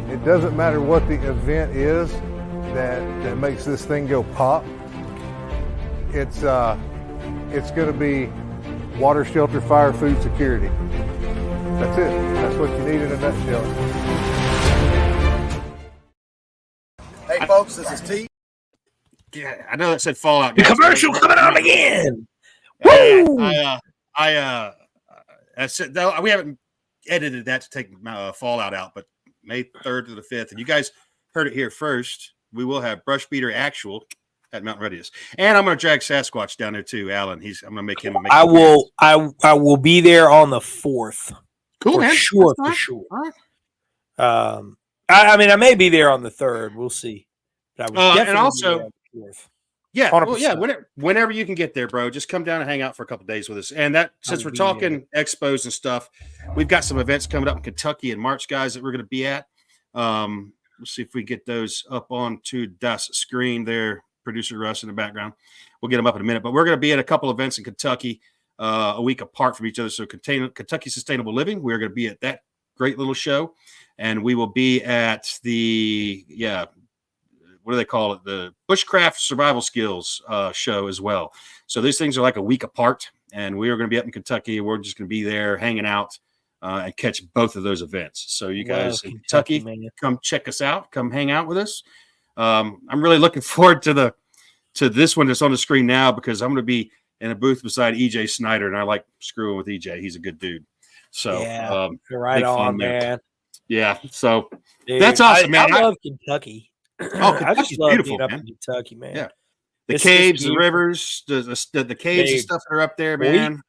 It doesn't matter what the event is that makes this thing go pop. It's going to be water, shelter, fire, food, security. That's it. That's what you need in a nutshell. Hey, folks, this is T. Yeah, I know that said Fallout. The commercial coming on again. Woo! I said we haven't edited that to take Fallout out, but May 3rd to the 5th, and you guys heard it here first. We will have Brushbeater actual at Mountain Readiness, and I'm going to drag Sasquatch down there too. Alan, I'm going to make him. I will be there on the 4th. Cool, man. For sure. Right. I mean, I may be there on the 3rd. We'll see. But I would definitely and also, be there on the 4th. Yeah, well, yeah. Whenever you can get there, bro, just come down and hang out for a couple of days with us. And that, since we're talking expos and stuff, we've got some events coming up in Kentucky in March, guys, that we're going to be at. We'll see if we get those up onto das screen there. Producer Russ in the background. We'll get them up in a minute. But we're going to be at a couple of events in Kentucky a week apart from each other. So Kentucky Sustainable Living, we're going to be at that great little show. And we will be at the, what do they call it? The Bushcraft Survival Skills show as well. So these things are like a week apart, and we are going to be up in Kentucky. We're just going to be there hanging out and catch both of those events. So you guys in Kentucky, come check us out. Come hang out with us. I'm really looking forward to this one that's on the screen now, because I'm going to be in a booth beside EJ Snyder, and I like screwing with EJ. He's a good dude. So right on, man. Yeah. So that's awesome, man. I love Kentucky. Oh, Kentucky's beautiful, man. In Kentucky, man. Yeah, the caves, the rivers, the caves and stuff that are up there, man.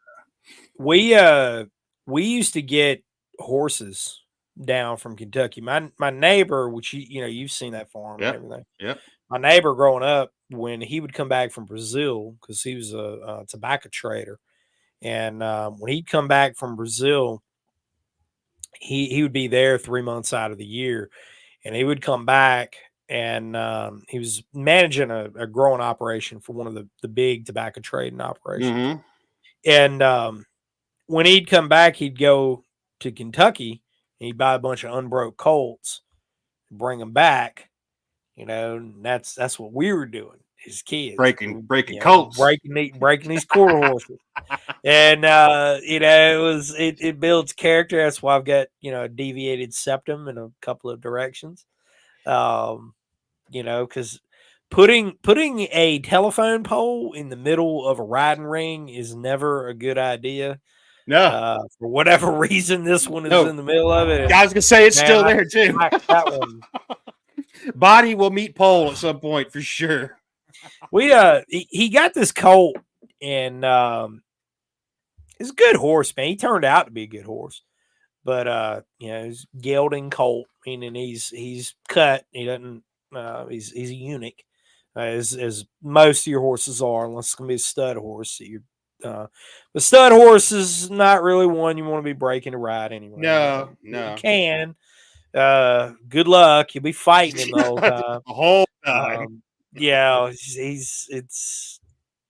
We used to get horses down from Kentucky. My neighbor, which you've seen that farm and everything. Yep. My neighbor growing up, when he would come back from Brazil, because he was a tobacco trader, and when he'd come back from Brazil, he would be there 3 months out of the year, and he would come back. And he was managing a growing operation for one of the big tobacco trading operations. Mm-hmm. And when he'd come back, he'd go to Kentucky and he'd buy a bunch of unbroke colts, bring them back. And that's what we were doing as kids, breaking colts, breaking these quarter horses. And it builds character. That's why I've got a deviated septum in a couple of directions. Because putting a telephone pole in the middle of a riding ring is never a good idea. No, for whatever reason, this one is in the middle of it. I was gonna say it's still there too. That one. Body will meet pole at some point for sure. He got this colt, and it's a good horse, man. He turned out to be a good horse. But he's gelding colt, meaning he's cut. He doesn't. He's a eunuch, as most of your horses are, unless it's gonna be a stud horse. The stud horse is not really one you want to be breaking to ride anyway. No. You can. Good luck. You'll be fighting him the whole time. The whole time. It's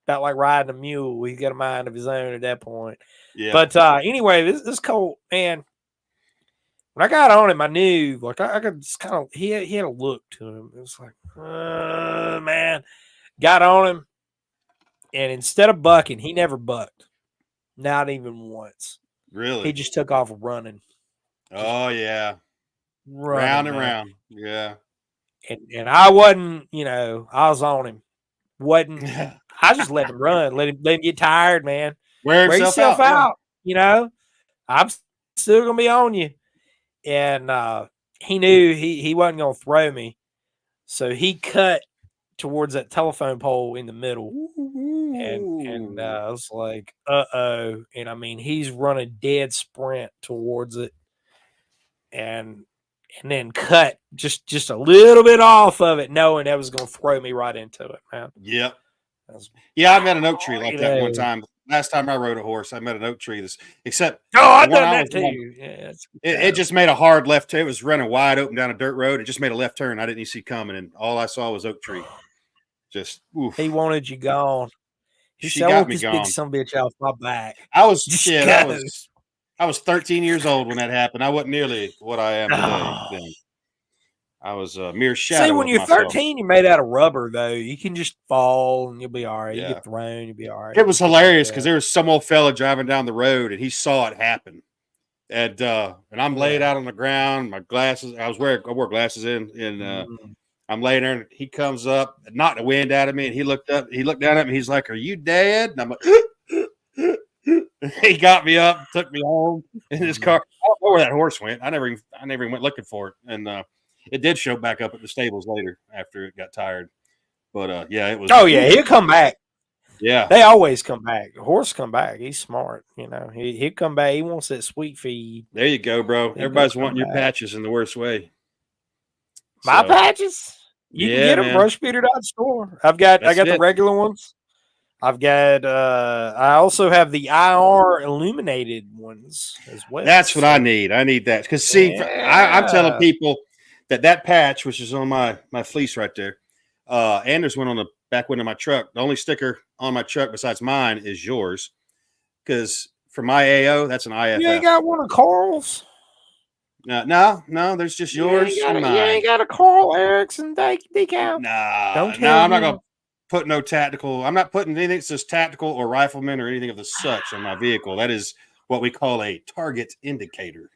about like riding a mule. He's got a mind of his own at that point. Yeah. But anyway, this colt, man. When I got on him, I knew, like, I could just kind of, he had a look to him. It was like, man. Got on him, and instead of bucking, he never bucked. Not even once. Really? He just took off running. Oh, yeah. Round and round. Yeah. And I wasn't, I was on him. Wasn't I just let him run, let him get tired, man. Wear himself out. You know, I'm still gonna be on you. And he knew he wasn't gonna throw me, so he cut towards that telephone pole in the middle. And I was like, uh-oh. And I mean, he's running dead sprint towards it. And then cut just a little bit off of it, knowing that was going to throw me right into it, man. Yep. Yeah, I met an oak tree like that one time. Last time I rode a horse, I met an oak tree. Except I've done that too. Yeah, it just made a hard left turn. It was running wide open down a dirt road. It just made a left turn. I didn't even see coming, and all I saw was oak tree. Just oof. He wanted you gone. She got me gone. Big son of a bitch off my back. I was 13 years old when that happened. I wasn't nearly what I am today. Then. I was a mere shadow. See, when you're 13, you're made out of rubber, though. You can just fall and you'll be all right. Yeah. You get thrown, you'll be all right. It was hilarious because there was some old fella driving down the road and he saw it happen. And I'm laid out on the ground, my glasses. I wore glasses I'm laying there and he comes up, knocked the wind out of me, and he looked down at me, he's like, "Are you dead?" And I'm like, he got me up, took me home in his car. I don't know where that horse went. I never even went looking for it. And it did show back up at the stables later after it got tired. But yeah, it was. Oh yeah, he'll come back. Yeah, they always come back. The horse come back. He's smart. You know, he'll come back. He wants that sweet feed. There you go, bro. Everybody's wanting your patches in the worst way. My patches. You can get them brushbeater.store. I got the regular ones. I've got I also have the IR illuminated ones as well. That's what I need. I need that. Because see, I'm telling people that patch, which is on my fleece right there, and there's one on the back window of my truck. The only sticker on my truck besides mine is yours. Because for my AO, that's an IFF. You ain't got one of Carl's? No, there's just yours and mine. You ain't got a Carl Erickson decal? No, I'm not going to put no tactical. I'm not putting anything that says tactical or rifleman or anything of the such on my vehicle. That is what we call a target indicator.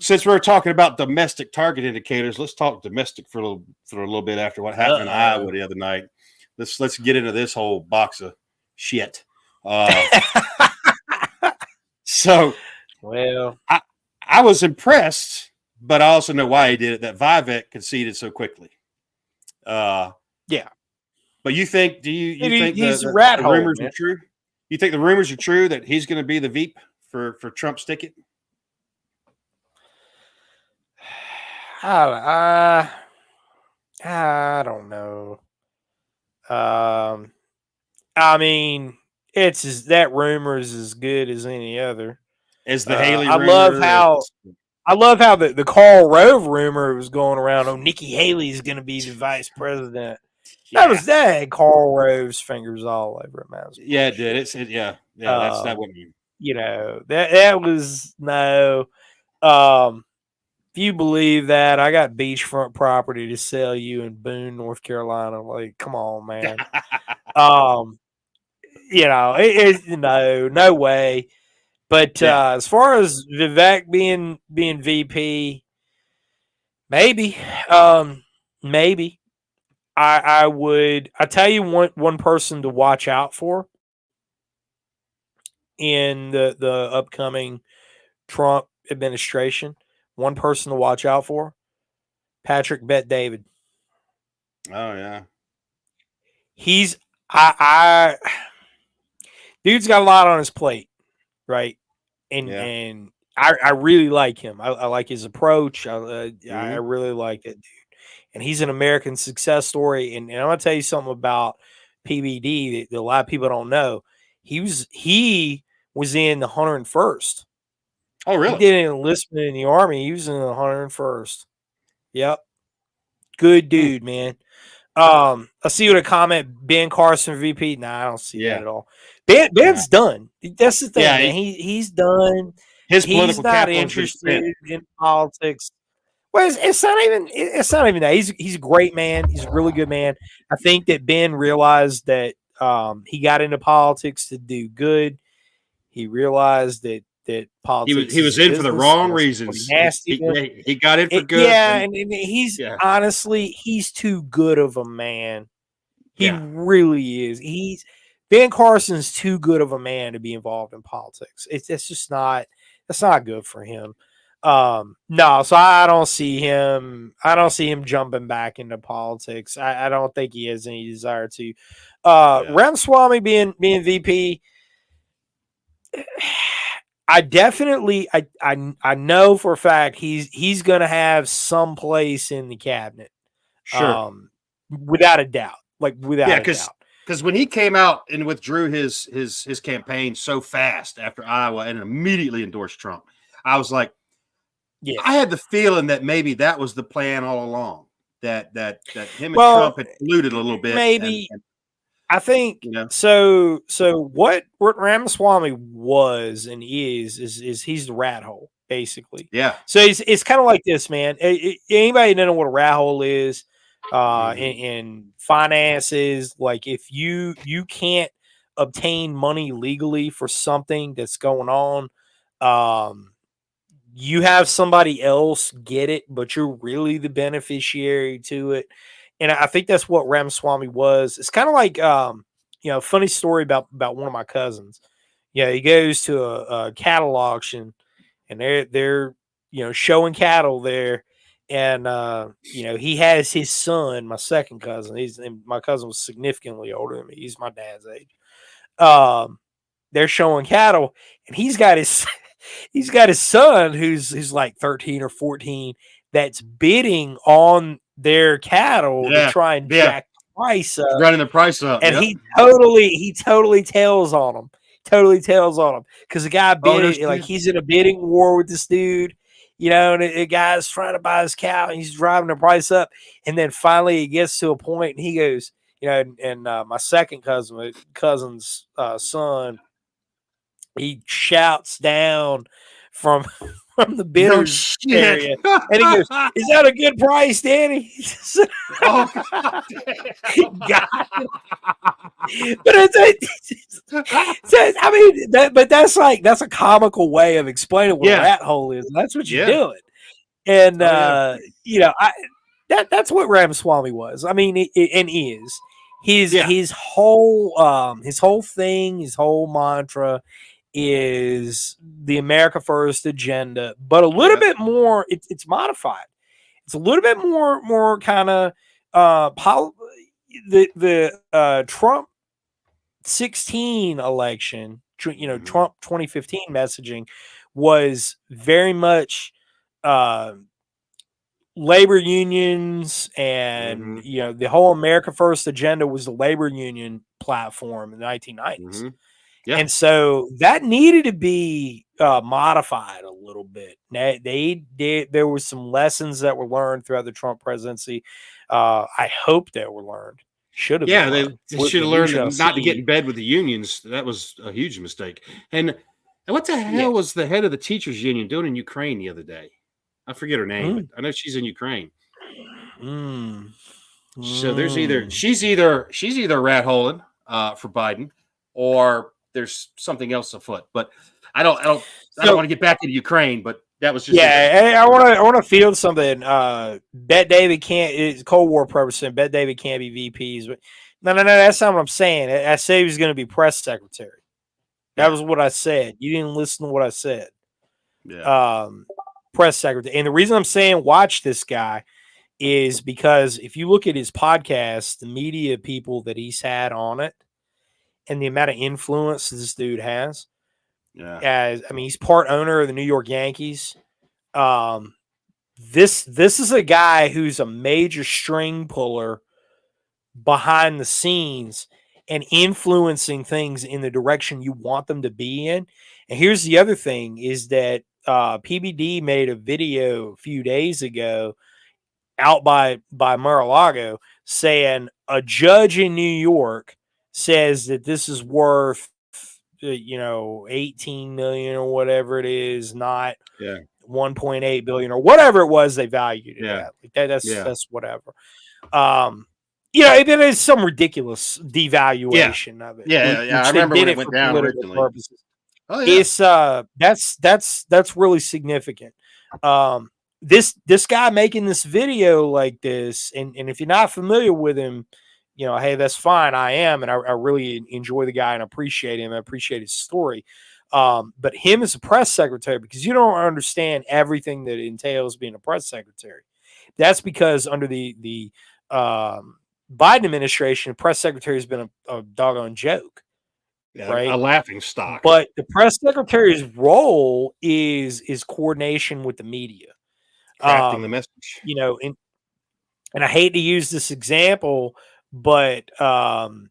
Since we're talking about domestic target indicators, let's talk domestic for a little bit after what happened in Iowa the other night. Let's get into this whole box of shit. So, well, I was impressed, but I also know why he did it. That Vivek conceded so quickly. Yeah. But you think? Do you think the rumors are true? You think the rumors are true that he's going to be the Veep for Trump's ticket? I don't know. I mean, that rumor is as good as any other. As the Haley rumor. I love how the Karl Rove rumor was going around. Oh, Nikki Haley's going to be the vice president. Yeah. That had Karl Rove's fingers all over it, man. Yeah, it did. That's that what you. You know, that was no. If you believe that, I got beachfront property to sell you in Boone, North Carolina. Like, come on, man. You know, no way. But as far as Vivek being VP, maybe. I would. I tell you one person to watch out for in the upcoming Trump administration. One person to watch out for: Patrick Bet-David. Oh yeah, he's dude's got a lot on his plate, right? And I really like him. I like his approach. I really like that dude. And he's an American success story. And I'm going to tell you something about PBD that a lot of people don't know. He was in the 101st. Oh, really? He did an enlistment in the Army. He was in the 101st. Yep. Good dude, man. I see what a comment, Ben Carson VP. Nah, I don't see that at all. Ben's done. That's the thing, man. He's done. He's not interested in politics. Well, it's not even that. He's a great man. He's a really good man. I think that Ben realized that he got into politics to do good. He realized that politics. He was in for the wrong reasons. He got in for good. Yeah, and he's honestly, he's too good of a man. He really is. Ben Carson's too good of a man to be involved in politics. That's not good for him. No, so I don't see him jumping back into politics. I don't think he has any desire to. Ramaswamy being VP, I definitely I know for a fact he's going to have some place in the cabinet. Sure. Without a doubt. Without a doubt. Because when he came out and withdrew his campaign so fast after Iowa and immediately endorsed Trump, I was like, I had the feeling that maybe that was the plan all along. That him and Trump had colluded a little bit. Maybe I think so what Ramaswamy was and is he's the rat hole, basically. Yeah. So it's kind of like this, man. Anybody that know what a rat hole is in finances, like if you can't obtain money legally for something that's going on, you have somebody else get it, but you're really the beneficiary to it. And I think that's what Ramaswamy was. It's kind of like, funny story about one of my cousins. Yeah, he goes to a cattle auction, and they're showing cattle there, and he has his son, my second cousin. My cousin was significantly older than me. He's my dad's age. They're showing cattle, and he's got his son who's like 13 or 14 that's bidding on their cattle to try and jack the price up, running the price up, and he totally tells on him. Because the guy bid like he's in a bidding war with this dude, and the guy's trying to buy his cow, and he's driving the price up, and then finally it gets to a point, and he goes, and my second cousin's son, he shouts down from the bidders area, and he goes, "Is that a good price, Danny?" God. But that's a comical way of explaining what a rat hole is. That's what you're doing, and that's what Ramaswamy was. I mean, and is his whole thing, his whole mantra is the America First agenda, but a little bit more. It's modified. It's a little bit more kind of the Trump 16 election. Trump 2015 messaging was very much labor unions, and the whole America First agenda was the labor union platform in the 1990s. And so that needed to be modified a little bit. There were some lessons that were learned throughout the Trump presidency. I hope that were learned. Should have. Yeah, they should have learned not to get in bed with the unions. That was a huge mistake. And what the hell was the head of the teachers union doing in Ukraine the other day? I forget her name. But I know she's in Ukraine. So she's either rat holing for Biden, or there's something else afoot, but I don't want to get back into Ukraine, but that was just I want to field something. Bet David can't. It's Cold War purposes. Bet David can't be VPs, but no. That's not what I'm saying. I said he was going to be press secretary. That was what I said. You didn't listen to what I said. Yeah. Press secretary, and the reason I'm saying watch this guy is because if you look at his podcast, the media people that he's had on it, and the amount of influence this dude has. He's part owner of the New York Yankees. This is a guy who's a major string puller behind the scenes and influencing things in the direction you want them to be in. And here's the other thing is that PBD made a video a few days ago out by Mar-a-Lago saying a judge in New York says that this is worth 18 million or whatever it is, not 1.8 billion or whatever it was they valued it at. That's whatever. There is some ridiculous devaluation of it. I remember when it went down originally. Purposes. It's that's really significant. This guy making this video like this, and if you're not familiar with him, hey, that's fine. I am. And I really enjoy the guy and appreciate him. I appreciate his story. But him as a press secretary, because you don't understand everything that entails being a press secretary. That's because under the Biden administration, press secretary has been a doggone joke. Yeah, right? A laughing stock. But the press secretary's role is coordination with the media. Crafting the message. And I hate to use this example, but the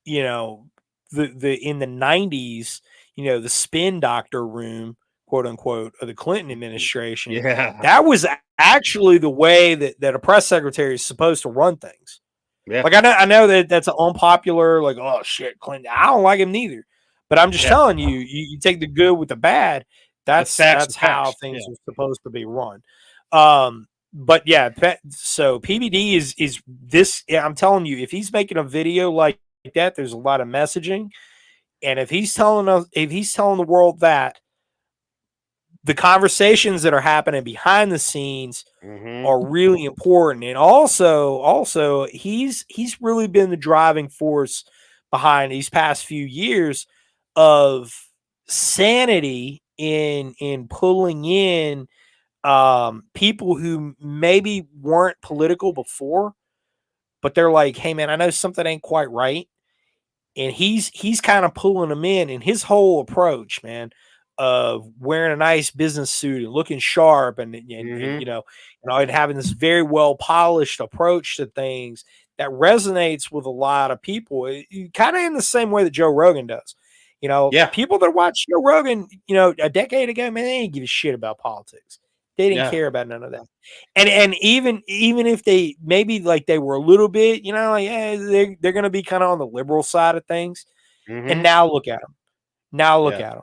in the 90s, the spin doctor room, quote unquote, of the Clinton administration. Yeah. That was actually the way that a press secretary is supposed to run things. Yeah. Like I know that that's an unpopular, like, oh shit, Clinton. I don't like him neither. But I'm just telling you, you take the good with the bad. That's how things are supposed to be run. But yeah, so PBD is this. I'm telling you, if he's making a video like that, there's a lot of messaging, and if he's telling the world that the conversations that are happening behind the scenes are really important, and also he's really been the driving force behind these past few years of sanity in pulling in people who maybe weren't political before, but they're like, hey man, I know something ain't quite right. And he's kind of pulling them in, and his whole approach, man, of wearing a nice business suit and looking sharp and having this very well polished approach to things that resonates with a lot of people. Kind of in the same way that Joe Rogan does. People that watch Joe Rogan, a decade ago, man, they didn't give a shit about politics. They didn't care about none of that. And even if they maybe like they were a little bit, they're going to be kind of on the liberal side of things. And now look at them. At them.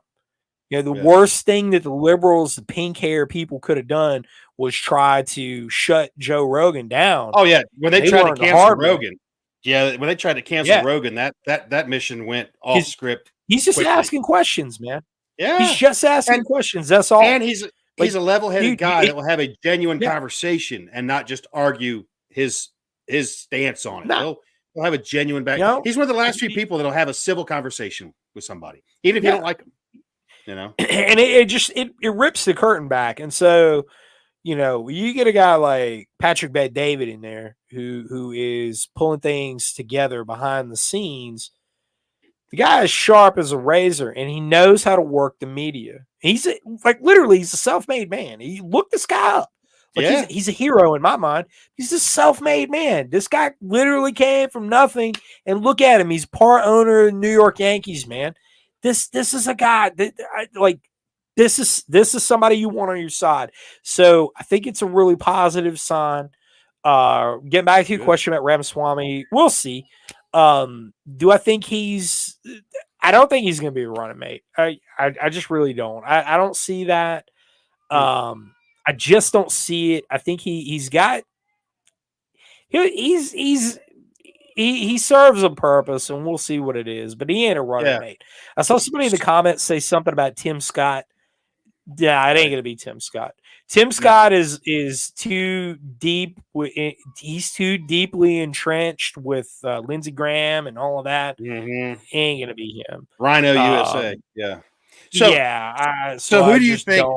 The worst thing that the liberals, the pink hair people could have done was try to shut Joe Rogan down. Oh yeah, when they tried to cancel Rogan. Yeah, when they tried to cancel Rogan, that mission went off script. He's just asking questions, man. Yeah, he's just asking questions. That's all. And he's a level-headed guy that will have a genuine conversation and not just argue his stance on it. No. He'll have a genuine back. He's one of the last few people that'll have a civil conversation with somebody, even if you don't like him. And it rips the curtain back. And so, you get a guy like Patrick Bet-David in there who is pulling things together behind the scenes. The guy is sharp as a razor, and he knows how to work the media. He's a self-made man. Look this guy up. He's a hero in my mind. He's a self-made man. This guy literally came from nothing, and look at him. He's part owner of the New York Yankees, man. This is a guy that this is somebody you want on your side. So I think it's a really positive sign. Getting back to your question about Ramaswamy, we'll see. Do I think I don't think he's going to be a running mate. I just really don't. I don't see that. I just don't see it. I think he serves a purpose, and we'll see what it is, but he ain't a running mate. I saw somebody in the comments say something about Tim Scott. Yeah, it ain't going to be Tim Scott. Tim Scott is too deep. He's too deeply entrenched with Lindsey Graham and all of that. Ain't going to be him. Rhino USA. Yeah. So who do you think?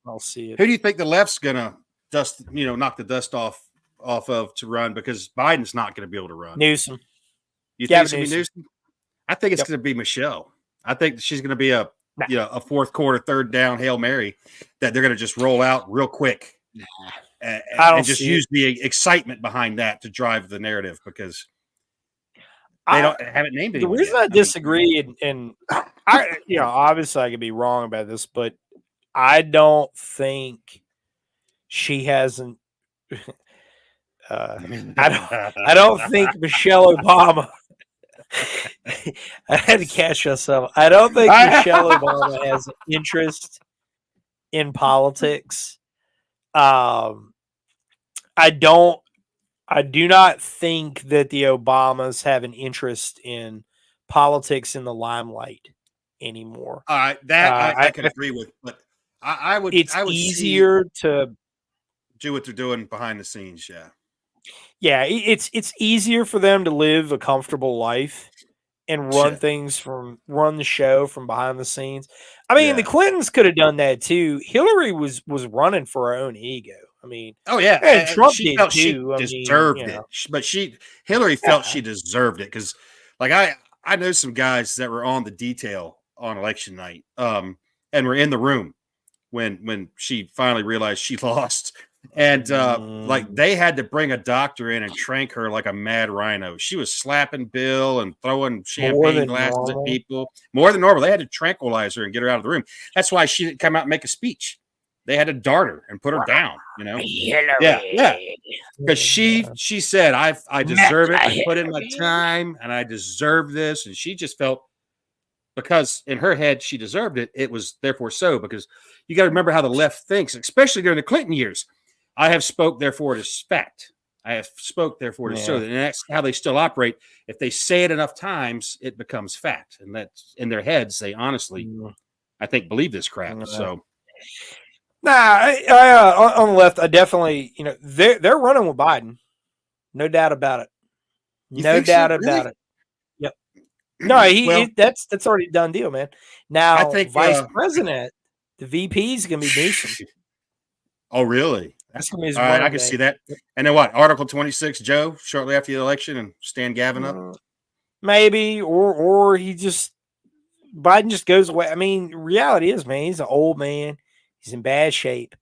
I'll see it. Who do you think the left's going to knock the dust off of to run, because Biden's not going to be able to run? Newsom. You think it's going to be Newsom? I think it's going to be Michelle. I think she's going to be a fourth quarter, third down Hail Mary that they're going to just roll out real quick and just use the excitement behind that to drive the narrative, because they haven't named anyone. The reason I disagree, and I, obviously I could be wrong about this, but I don't think she hasn't. I don't think Michelle Obama. I had to catch myself. I don't think Michelle Obama has an interest in politics. I do not think that the Obamas have an interest in politics in the limelight anymore. All right, that I can agree with, but I would. It's easier to do what they're doing behind the scenes. Yeah. Yeah, it's easier for them to live a comfortable life and run the show from behind the scenes. I mean, the Clintons could have done that too. Hillary was running for her own ego. I mean, and Trump she did felt too. she deserved it, but Hillary felt she deserved it because, like, I know some guys that were on the detail on election night, and were in the room when she finally realized she lost. And like they had to bring a doctor in and trank her like a mad rhino. She was slapping Bill and throwing champagne glasses at people more than normal. They had to tranquilize her and get her out of the room. That's why she didn't come out and make a speech. They had to dart her and put her down, you know? Yeah. Because she said, I deserve it. I put in my time and I deserve this. And she just felt, because in her head she deserved it, it was therefore so. Because you got to remember how the left thinks, especially during the Clinton years. I have spoke, therefore it is fact. I have spoke, therefore it is so. And that's how they still operate. If they say it enough times, it becomes fact. And that's in their heads. They honestly, I think, believe this crap. So, on the left, I definitely, they're running with Biden, no doubt about it. No doubt about it. Yep. No, that's already a done deal, man. Now, I think vice president, the VP is going to be Newsom. Oh, really? That's going to be his all right, I can see that. And then what? Article 26, Joe, shortly after the election, and stand Gavin up? Maybe, or Biden just goes away. I mean, reality is, man, he's an old man. He's in bad shape.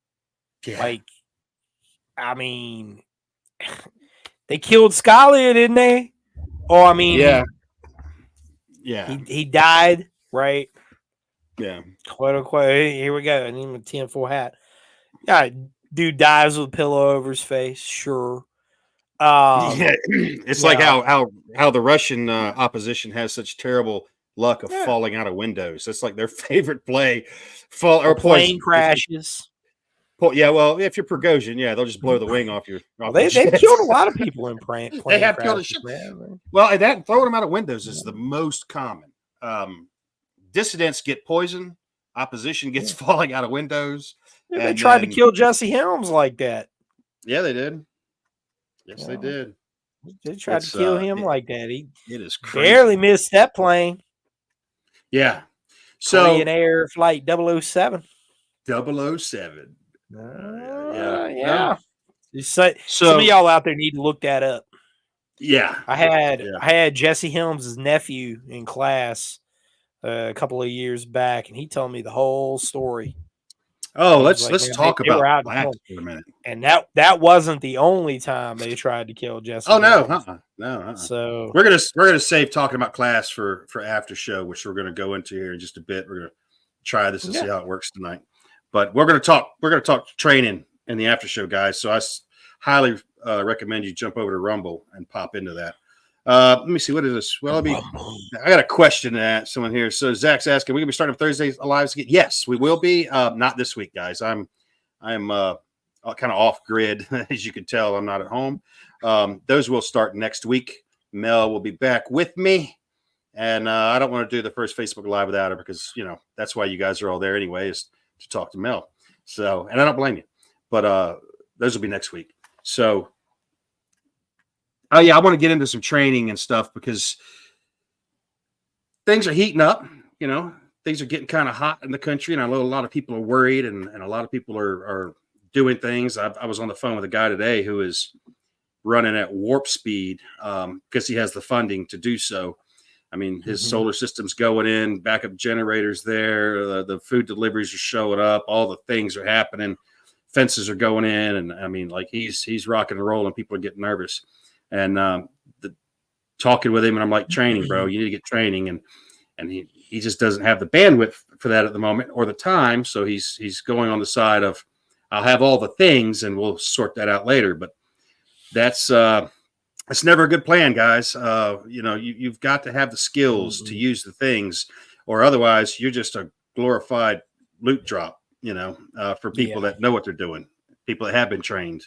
Yeah. Like, I mean, they killed Scalia, didn't they? Oh, I mean, yeah. He died, right? Yeah. Quote unquote. Here we go. I need my tinfoil hat. Yeah, dude dies with a pillow over his face. Sure. It's like how the Russian opposition has such terrible luck of falling out of windows. That's like their favorite play. Or plane crashes. Well, if you're Prigozhin, they'll just blow the wing off your. They've killed a lot of people in plane They have killed a shit. Well, and that throwing them out of windows is the most common. Dissidents get poisoned. Opposition gets falling out of windows. They tried to kill Jesse Helms like that. Yeah, they did. Yes, they did. They tried to kill him like that. It is crazy. Barely missed that plane. Yeah. So Korean Air Flight 007. 007. Yeah. Some of y'all out there need to look that up. Yeah. I had Jesse Helms' nephew in class a couple of years back, and he told me the whole story. Oh, let's talk about that for a minute. And that wasn't the only time they tried to kill Jesse. Oh no, no. So we're gonna save talking about class for after show, which we're gonna go into here in just a bit. We're gonna try this and see how it works tonight. But we're gonna talk training in the after show, guys. So I highly recommend you jump over to Rumble and pop into that. Let me see, what is this? Well, I got a question to ask someone here. So Zach's asking, we gonna be starting Thursdays lives again? Yes, we will be. Not this week, guys. I'm kind of off grid, as you can tell. I'm not at home. Those will start next week. Mel will be back with me, and I don't want to do the first Facebook Live without her because that's why you guys are all there anyway, is to talk to Mel. So, and I don't blame you, but those will be next week. So. Oh, yeah, I want to get into some training and stuff because things are heating up. Things are getting kind of hot in the country, and I know a lot of people are worried, and a lot of people are doing things. I was on the phone with a guy today who is running at warp speed because he has the funding to do so. I mean, his solar system's going in, backup generators there, the food deliveries are showing up, all the things are happening, fences are going in, and I mean, like he's rocking and rolling. People are getting nervous. And talking with him, and I'm like, training, bro, you need to get training. And he just doesn't have the bandwidth for that at the moment or the time. So he's going on the side of, I'll have all the things and we'll sort that out later. But that's never a good plan, guys. You've got to have the skills to use the things, or otherwise you're just a glorified loot drop, for people that know what they're doing, people that have been trained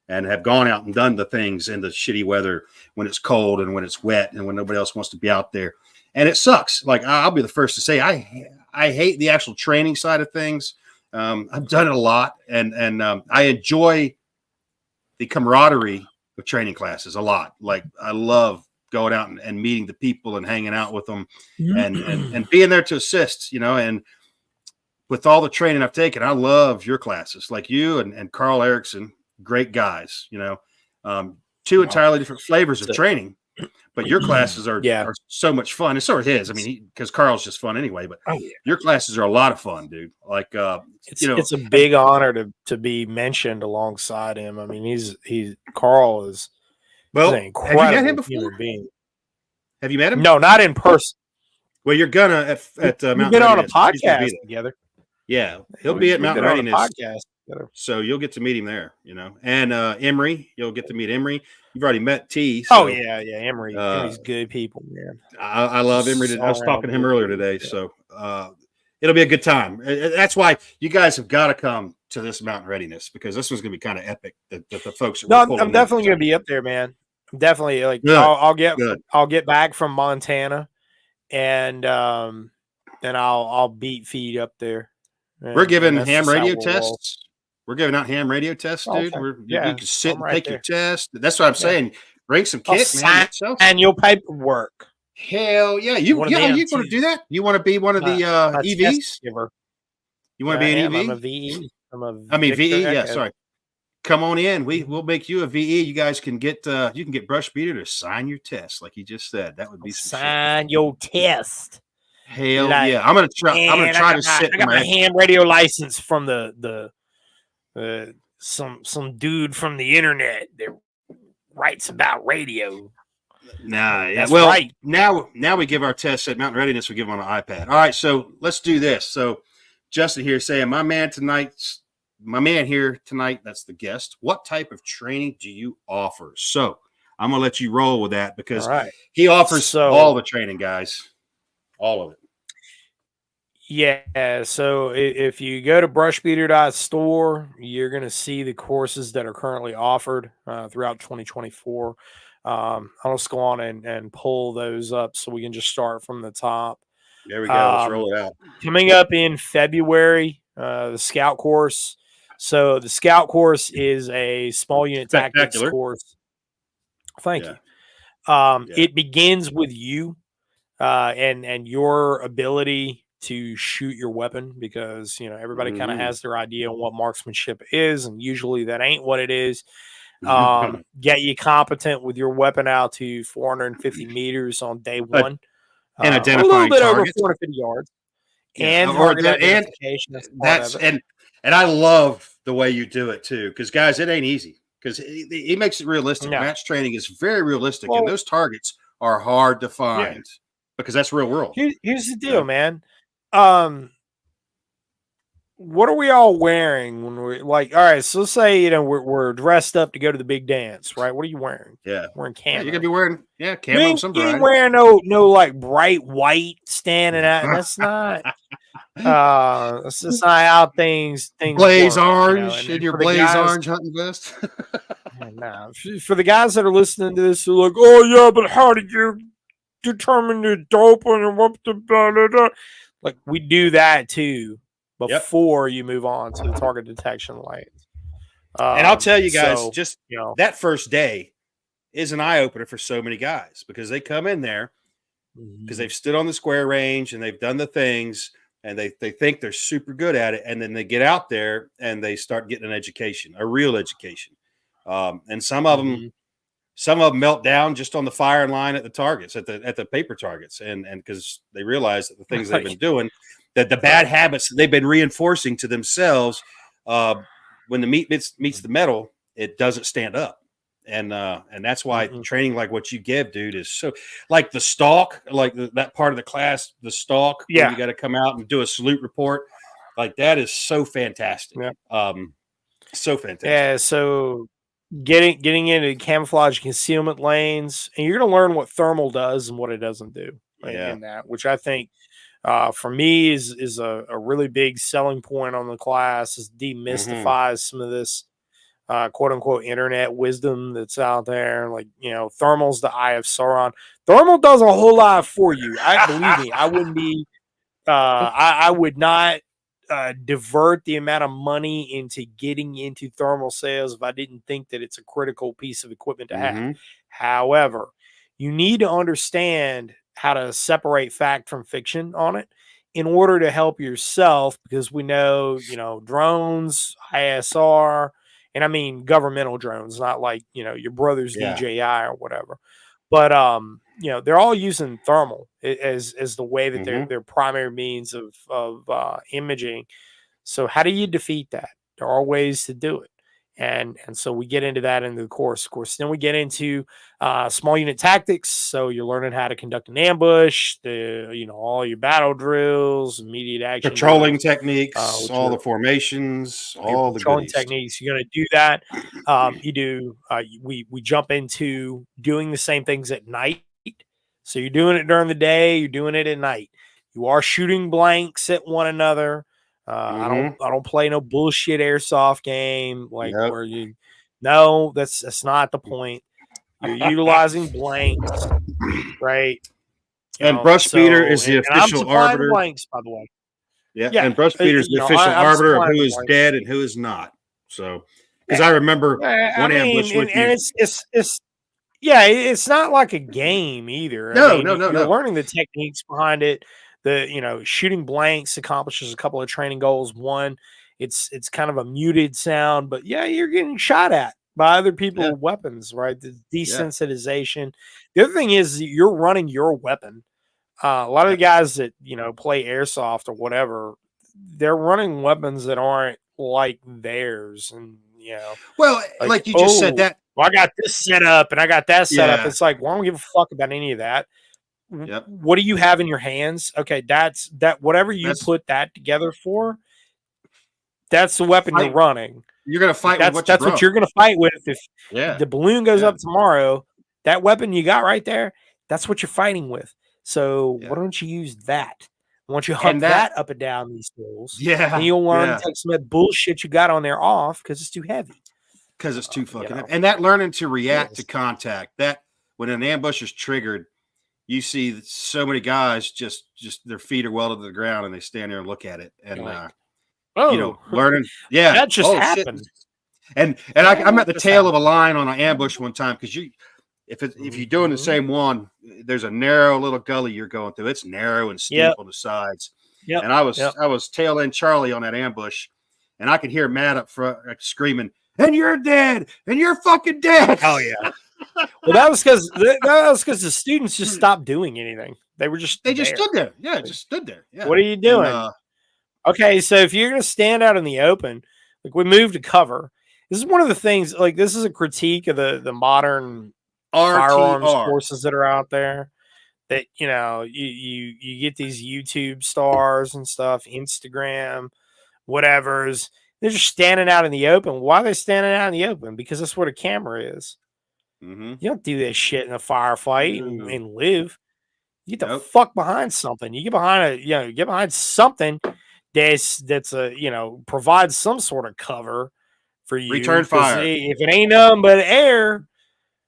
and have gone out and done the things in the shitty weather when it's cold and when it's wet and when nobody else wants to be out there. And it sucks. Like, I'll be the first to say, I hate the actual training side of things. I've done it a lot, and I enjoy the camaraderie with training classes a lot. Like I love going out and meeting the people and hanging out with them and being there to assist, and with all the training I've taken, I love your classes, like you and Carl Erickson, great guys, two entirely different flavors of training, but your classes are so much fun. And so are his. I mean, because Carl's just fun anyway, but your classes are a lot of fun, dude. Like, it's a big honor to be mentioned alongside him. I mean, Carl is an incredible have you met him before? human being. Have you met him? No, not in person. Well, you're gonna at Mountain We've been on a Readiness. podcast together. Yeah, he'll be at Mountain Readiness. Podcast together. So you'll get to meet him there, And Emery, you'll get to meet Emery. You've already met T. So, Emery. Emery's good people, man. I love Emery. I was talking to him earlier today, so it'll be a good time. That's why you guys have got to come to this Mountain Readiness, because this one's going to be kind of epic. The folks. I'm definitely going to be up there, man. I'm definitely I'll get back from Montana, and then I'll beat feet up there. We're giving ham radio tests. We're giving out ham radio tests, dude. Okay. You can sit and take your test. That's what I'm saying. Bring some kit, man. And your paperwork. Hell yeah! You want to do that? You want to be one of the EVs? You want to be an EV? I'm a VE. VE. Yeah, sorry. Come on in. We'll make you a VE. You guys can get Brushbeater to sign your test, like you just said. That would be sign your test. Hell yeah! I'm gonna try to sit. I got my ham radio license from the some dude from the internet that writes about radio. Nah, yeah. That's Well, right. Now we give our tests at Mountain Readiness. We give them on an iPad. All right, so let's do this. So Justin here saying, my man here tonight. That's the guest. What type of training do you offer? So I'm gonna let you roll with that, because he offers all the training, guys, all of it. Yeah, so if you go to brushbeater.store, you're going to see the courses that are currently offered throughout 2024. I'll just go on and pull those up so we can just start from the top. There we go. Let's roll it out. Coming up in February, the Scout course. So the Scout course is a small unit tactics course. Thank you. It begins with you and your ability to shoot your weapon, because everybody kind of has their idea on what marksmanship is, and usually that ain't what it is. Get you competent with your weapon out to 450 meters on day one, and identifying a little bit targets. over 450 yards, and I love the way you do it too, because guys, it ain't easy, because he makes it realistic. Match training is very realistic, and those targets are hard to find because that's real world. Here's the deal, man. What are we all wearing when we're like, all right, so let's say, we're dressed up to go to the big dance, right? What are you wearing? Yeah. Wearing camo. You're going to be wearing, camo. You ain't wearing no like bright white standing out. That's not, that's just not how things blaze work, orange in your blaze orange hunting vest. Nah, for the guys that are listening to this, they're like, oh yeah, but how did you determine the dope and what the blah, blah, blah. Like, we do that too before you move on to the target detection lights. And I'll tell you guys, that first day is an eye opener for so many guys, because they come in there because they've stood on the square range and they've done the things, and they think they're super good at it, and then they get out there and they start getting an education, a real education. And some of them melt down just on the firing line at the targets, at the paper targets, and because they realize that the things they've been doing, that the bad habits that they've been reinforcing to themselves, when the meat meets the metal, it doesn't stand up, and that's why training like what you give, dude, is so, like the stalk, like that part of the class, the stalk. Yeah, you got to come out and do a salute report, like that is so fantastic. So fantastic. Yeah, so getting into camouflage concealment lanes, and you're going to learn what thermal does and what it doesn't do in that, which I think for me is a really big selling point on the class, is demystifies some of this quote unquote internet wisdom that's out there. Like, thermal's the eye of Sauron. Thermal does a whole lot for you. Believe me, I wouldn't be I would not divert the amount of money into getting into thermal sales if I didn't think that it's a critical piece of equipment to have. However, you need to understand how to separate fact from fiction on it in order to help yourself, because we know, drones, ISR, and I mean governmental drones, not like, your brother's DJI or whatever. But they're all using thermal as the way that their primary means of imaging. So how do you defeat that? There are ways to do it. And so we get into that in the course. Of course, then we get into small unit tactics. So you're learning how to conduct an ambush, all your battle drills, immediate action, patrolling techniques, all the formations, all the patrolling techniques. You're going to do that. We jump into doing the same things at night. So you're doing it during the day. You're doing it at night. You are shooting blanks at one another. I don't play no bullshit airsoft game where that's not the point. You're utilizing blanks, right? And Brushbeater is the official arbiter. Blanks, by the way. Yeah, and Brushbeater is the official arbiter of who is dead and who is not. So, because I remember one ambush with you. It's not like a game either. No. You're learning the techniques behind it. Shooting blanks accomplishes a couple of training goals. One, it's kind of a muted sound, but you're getting shot at by other people's weapons, right? The desensitization. The other thing is you're running your weapon. A lot of the guys that, play airsoft or whatever, they're running weapons that aren't like theirs. And, well, like you just said that. Well, I got this set up and I got that set up. It's like, well, I don't give a fuck about any of that. Yep. What do you have in your hands? Okay, that's whatever you put that together for, that's the weapon you're running. You're going to fight with what that's what you're going to fight with. If the balloon goes up tomorrow, that weapon you got right there, that's what you're fighting with. So why don't you use that? Once you hunt that up and down these hills, and you'll learn to take some of that bullshit you got on there off because it's too heavy. Because it's too fucking heavy. And that learning to react to contact, that when an ambush is triggered, you see so many guys just their feet are welded to the ground and they stand there and look at it and learning. Yeah, that just happened. Shit. And I'm at the tail of a line on an ambush one time because if you're doing the same one, there's a narrow little gully you're going through. It's narrow and steep on the sides. And I was tail end Charlie on that ambush, and I could hear Matt up front screaming, "And you're dead! And you're fucking dead!" Oh yeah. Well, that was because the students just stopped doing anything. They just stood there. Yeah, just stood there. Yeah. What are you doing? Okay, so if you're going to stand out in the open, like we moved to cover. This is one of the things. Like this is a critique of the modern firearms courses that are out there. That you get these YouTube stars and stuff, Instagram, whatever's. They're just standing out in the open. Why are they standing out in the open? Because that's where the camera is. You don't do that shit in a firefight and live. You get the fuck behind something. You get behind something that's provides some sort of cover for you. Return fire. If it ain't nothing but air,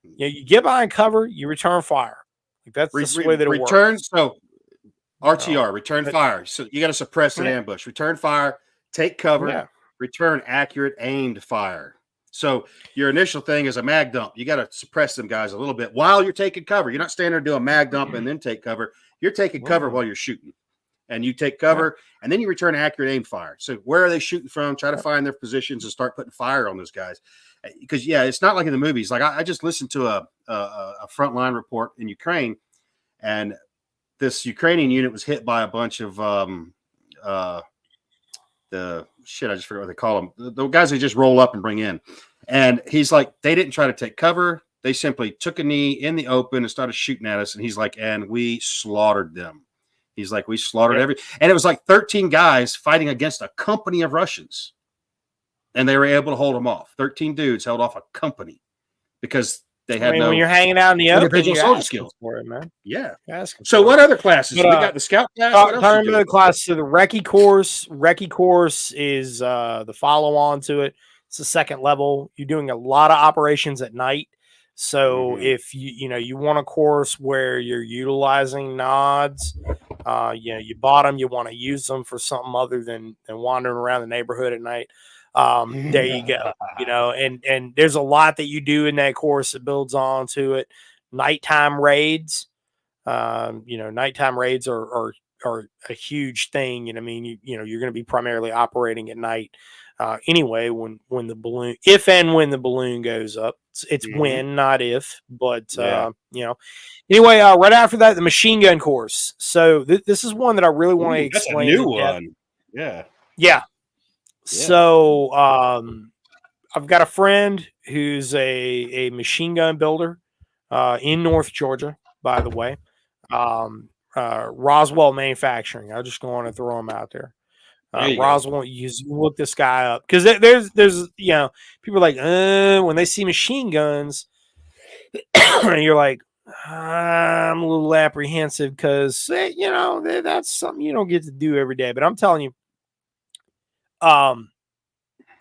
you get behind cover, you return fire. Like that's the way that it works. So RTR, return fire. So you got to suppress an ambush. Return fire, take cover, return accurate aimed fire. So your initial thing is a mag dump. You got to suppress them guys a little bit while you're taking cover. You're not standing there doing a mag dump and then take cover. You're taking cover while you're shooting. And you take cover, and then you return accurate aim fire. So where are they shooting from? Try to find their positions and start putting fire on those guys. Because, it's not like in the movies. Like I just listened to a frontline report in Ukraine, and this Ukrainian unit was hit by a bunch of I just forgot what they call them. The guys they just roll up and bring in. And he's like, they didn't try to take cover. They simply took a knee in the open and started shooting at us. And he's like, and we slaughtered them. He's like, we slaughtered and it was like 13 guys fighting against a company of Russians. And they were able to hold them off. 13 dudes held off a company because they had when you're hanging out in the open, individual soldier skills for it, man. Yeah. So what other classes? We got the scout class. Talking about the class, so the recce course. Recce course is the follow-on to it. It's the second level. You're doing a lot of operations at night. So if you want a course where you're utilizing nods, You bought them, you want to use them for something other than wandering around the neighborhood at night. There you go. And there's a lot that you do in that course that builds on to it. Nighttime raids. Nighttime raids are a huge thing. And I mean, you're going to be primarily operating at night anyway. When the balloon, if and when the balloon goes up, it's when, not if. But anyway, right after that, the machine gun course. So this is one that I really want to explain. That's a new one. Yeah. So I've got a friend who's a machine gun builder in North Georgia, by the way. Roswell Manufacturing. I just want to throw him out there. Roswell, you look this guy up because there's people are like when they see machine guns, you're like, I'm a little apprehensive because that's something you don't get to do every day. But I'm telling you,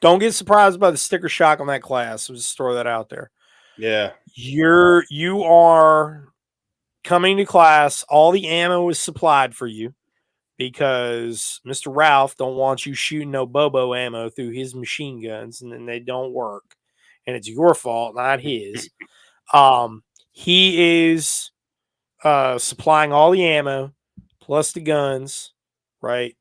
don't get surprised by the sticker shock on that class. I'll just throw that out there. Yeah, you are coming to class. All the ammo is supplied for you because Mr. Ralph don't want you shooting no Bobo ammo through his machine guns, and then they don't work, and it's your fault, not his. He is supplying all the ammo plus the guns, right?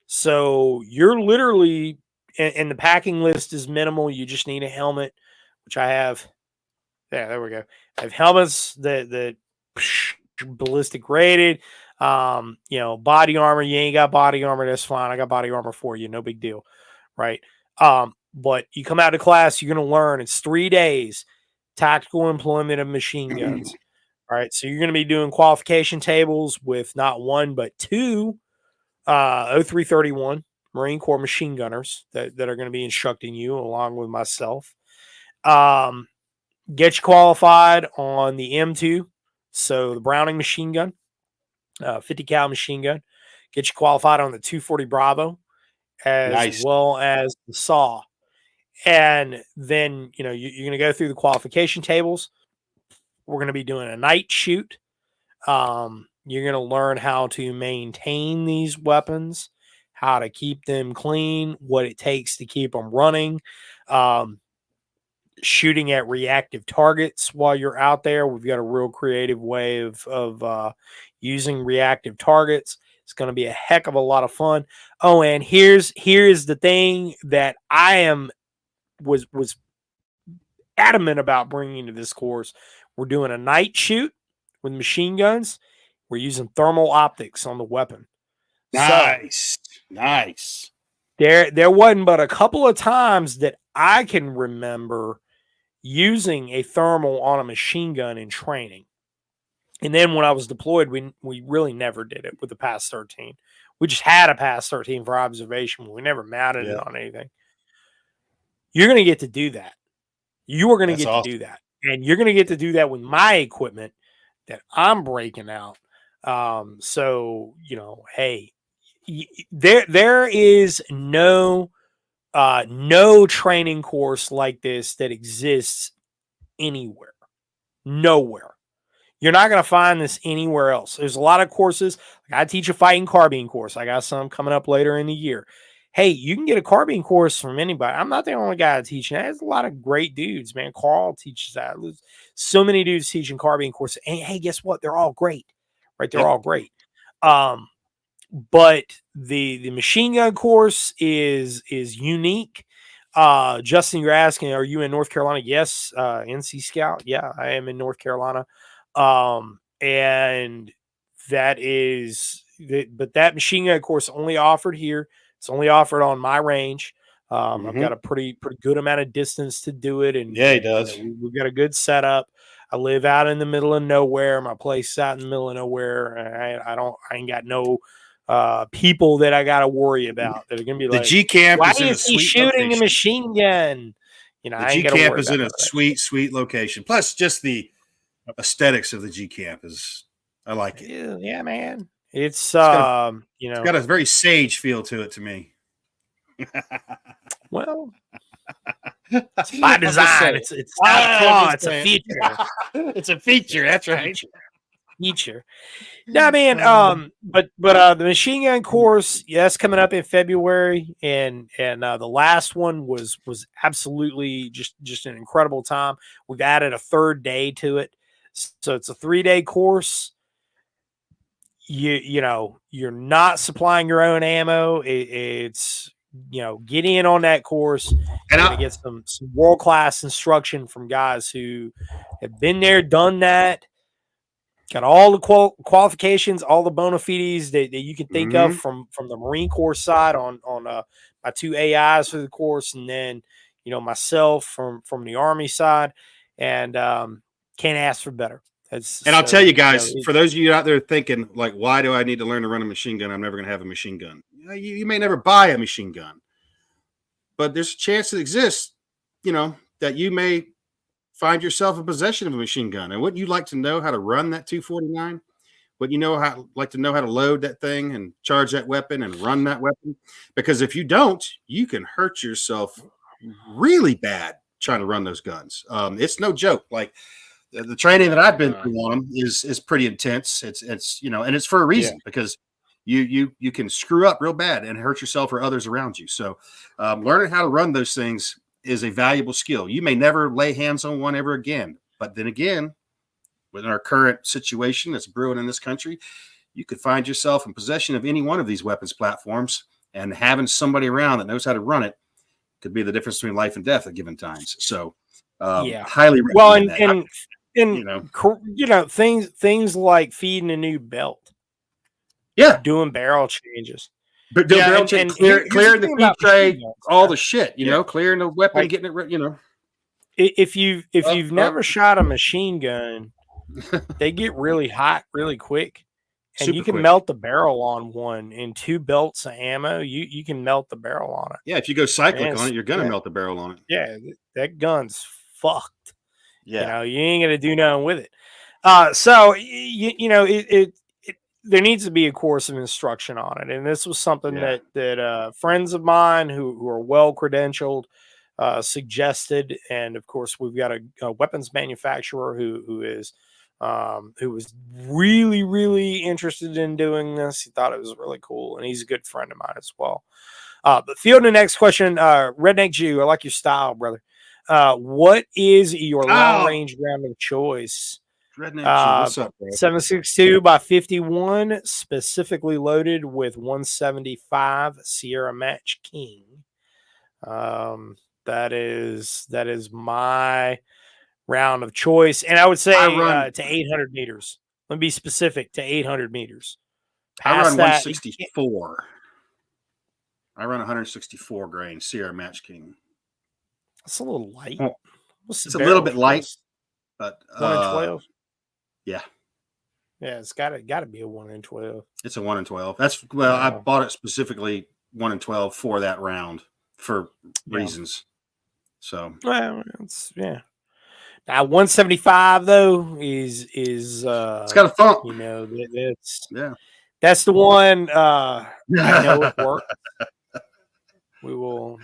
So you're literally, and the packing list is minimal. You just need a helmet, which I have. Yeah, there we go. I have helmets that ballistic rated. Body armor. You ain't got body armor, that's fine. I got body armor for you. No big deal, right? But you come out of class, you're going to learn. It's 3 days. Tactical employment of machine guns. All right. So you're going to be doing qualification tables with not one, but two 0331 Marine Corps machine gunners that are going to be instructing you along with myself. Get you qualified on the M2. So the Browning machine gun, 50 cal machine gun. Get you qualified on the 240 Bravo as well as the SAW. And then, you're going to go through the qualification tables. We're going to be doing a night shoot. You're going to learn how to maintain these weapons, how to keep them clean, what it takes to keep them running, shooting at reactive targets while you're out there. We've got a real creative way of using reactive targets. It's going to be a heck of a lot of fun. Oh, and here's the thing that I was adamant about bringing to this course. We're doing a night shoot with machine guns. We're using thermal optics on the weapon. Nice. There wasn't but a couple of times that I can remember using a thermal on a machine gun in training. And then when I was deployed, we really never did it with the PAS 13. We just had a PAS 13 for observation. We never mounted it on anything. You're going to get to do that. You are going to get to do that. And you're going to get to do that with my equipment that I'm breaking out. Hey, there is no training course like this that exists anywhere. Nowhere. You're not going to find this anywhere else. There's a lot of courses. Like I teach a fighting carbine course. I got some coming up later in the year. Hey, you can get a carbine course from anybody. I'm not the only guy teaching that. There's a lot of great dudes, man. Carl teaches that. There's so many dudes teaching carbine courses. And hey, guess what? They're all great, right? They're all great. But the machine gun course is unique. Justin, you're asking, are you in North Carolina? Yes. NC Scout. Yeah, I am in North Carolina. And that is, but that machine gun course only offered here. It's only offered on my range. I've got a pretty good amount of distance to do it. And yeah, he does. We've got a good setup. I live out in the middle of nowhere. My place is out in the middle of nowhere. I ain't got no people that I got to worry about that are going to be the like, G camp why is in a is he sweet shooting location. a machine gun? The G camp is in a sweet location. Plus, just the aesthetics of the G camp I like it. Yeah, man. It's got a very sage feel to it to me. Well, it's by design. It's not a flaw. It's a feature. It's a feature. That's right. teacher. No, man. But the machine gun course, that's coming up in February, and the last one was absolutely just an incredible time. We've added a third day to it, so it's a 3-day course. You know, you're not supplying your own ammo. It's get in on that course and I get some world class instruction from guys who have been there, done that. Got all the qualifications, all the bona fides that you can think of from the Marine Corps side on my 2 AIs for the course, and then myself from the Army side, and can't ask for better. I'll tell you guys, for those of you out there thinking like, why do I need to learn to run a machine gun? I'm never going to have a machine gun. You may never buy a machine gun, but there's a chance it exists, that you may find yourself in possession of a machine gun. And wouldn't you like to know how to run that 249? Wouldn't you like to know how to load that thing and charge that weapon and run that weapon? Because if you don't, you can hurt yourself really bad trying to run those guns. It's no joke. Like the training that I've been through on them is pretty intense. It's and it's for a reason, because you can screw up real bad and hurt yourself or others around you. So learning how to run those things is a valuable skill. You may never lay hands on one ever again, but then again, within our current situation that's brewing in this country, you could find yourself in possession of any one of these weapons platforms, and having somebody around that knows how to run it could be the difference between life and death at given times. So highly recommend that. Things like feeding a new belt, doing barrel changes. But clearing the feed tray, all the shit, clearing the weapon, getting it, If you've never shot a machine gun, they get really hot really quick, and you can melt the barrel on one in 2 belts of ammo. You can melt the barrel on it. Yeah, if you go cyclic on it, you're gonna melt the barrel on it. Yeah, that gun's fucked. Yeah, you ain't gonna do nothing with it. There needs to be a course of instruction on it. And this was something that friends of mine who are well credentialed suggested. And of course, we've got a weapons manufacturer who was really, really interested in doing this. He thought it was really cool, and he's a good friend of mine as well. But fielding the next question, Redneck Jew, I like your style, brother. What is your long range round of choice? What's up, bro? 7.62 by 51, specifically loaded with 175 Sierra Match King. That is my round of choice, and I would say to 800 meters. Let me be specific, to 800 meters. I run 164. I run 164 grain Sierra Match King. It's a little light. It's a little bit light, but 1 in 12. Yeah, it's got to be a 1 in 12. It's a 1 in 12. I bought it specifically 1 in 12 for that round for reasons. So Now 175 though is it's got a thump. That's the one. I know it works. We will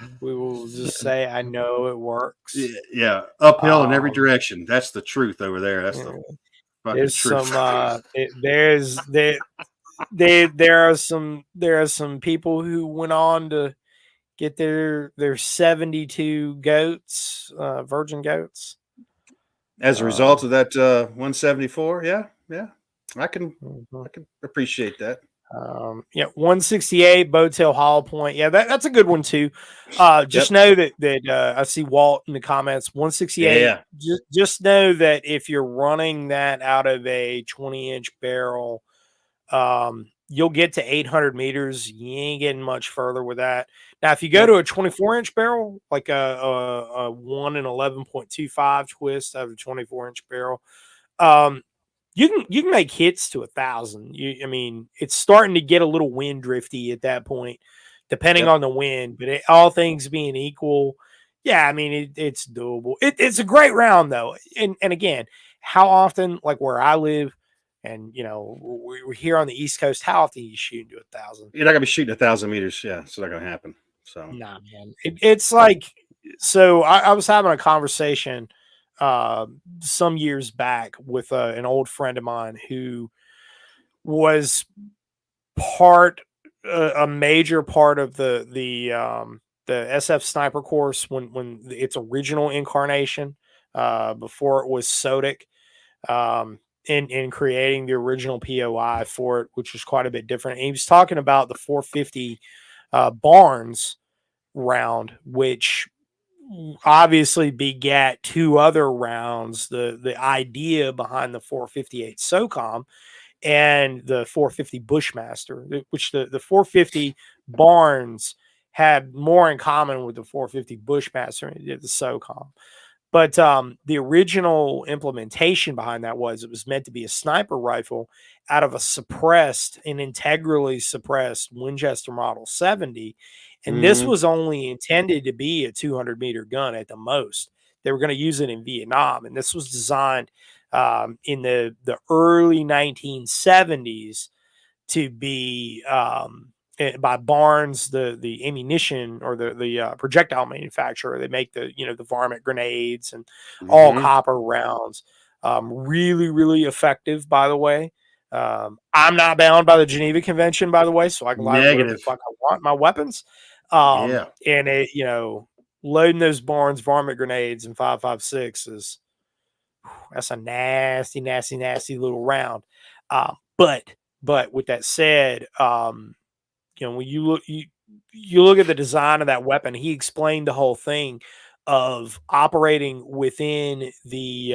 just say I know it works. Yeah, uphill in every direction. That's the truth over there. That's the there's truth. There are some people who went on to get their 72 goats, virgin goats, as a result of that 174. Yeah, I can appreciate that. 168 Bowtail Hollow Point. Yeah, that's a good one too. Just know that I see Walt in the comments. 168. Yeah. Just know that if you're running that out of a 20-inch barrel, you'll get to 800 meters. You ain't getting much further with that. Now, if you go to a 24-inch barrel, like a 1 in 11.25 twist out of a 24-inch barrel, you can make hits to 1,000. I mean, it's starting to get a little wind drifty at that point, depending on the wind. But all things being equal, I mean, it's doable. It's a great round though. And again, how often, like where I live, and we're here on the East Coast, how often are you shooting to 1,000? You're not gonna be shooting 1,000 meters. Yeah, it's not gonna happen. So nah, man. It's like, so I was having a conversation some years back with an old friend of mine who was a major part of the SF sniper course when its original incarnation, before it was SODIC, in creating the original POI for it, which was quite a bit different. And he was talking about the 450 Barnes round, which obviously begat two other rounds, the idea behind the 458 SOCOM and the 450 Bushmaster, which the 450 Barnes had more in common with the 450 Bushmaster than it did the SOCOM. But the original implementation behind that was it was meant to be a sniper rifle out of an integrally suppressed Winchester Model 70. And this was only intended to be a 200-meter gun at the most. They were going to use it in Vietnam. And this was designed in the early 1970s to be by Barnes, the ammunition or the projectile manufacturer. They make the varmint grenades and all copper rounds. Really, really effective, by the way. I'm not bound by the Geneva Convention, by the way, so I can light whatever the fuck I want my weapons. And it, loading those Barnes varmint grenades in 5.56 that's a nasty, nasty, nasty little round. But with that said, when you look at the design of that weapon, he explained the whole thing of operating within the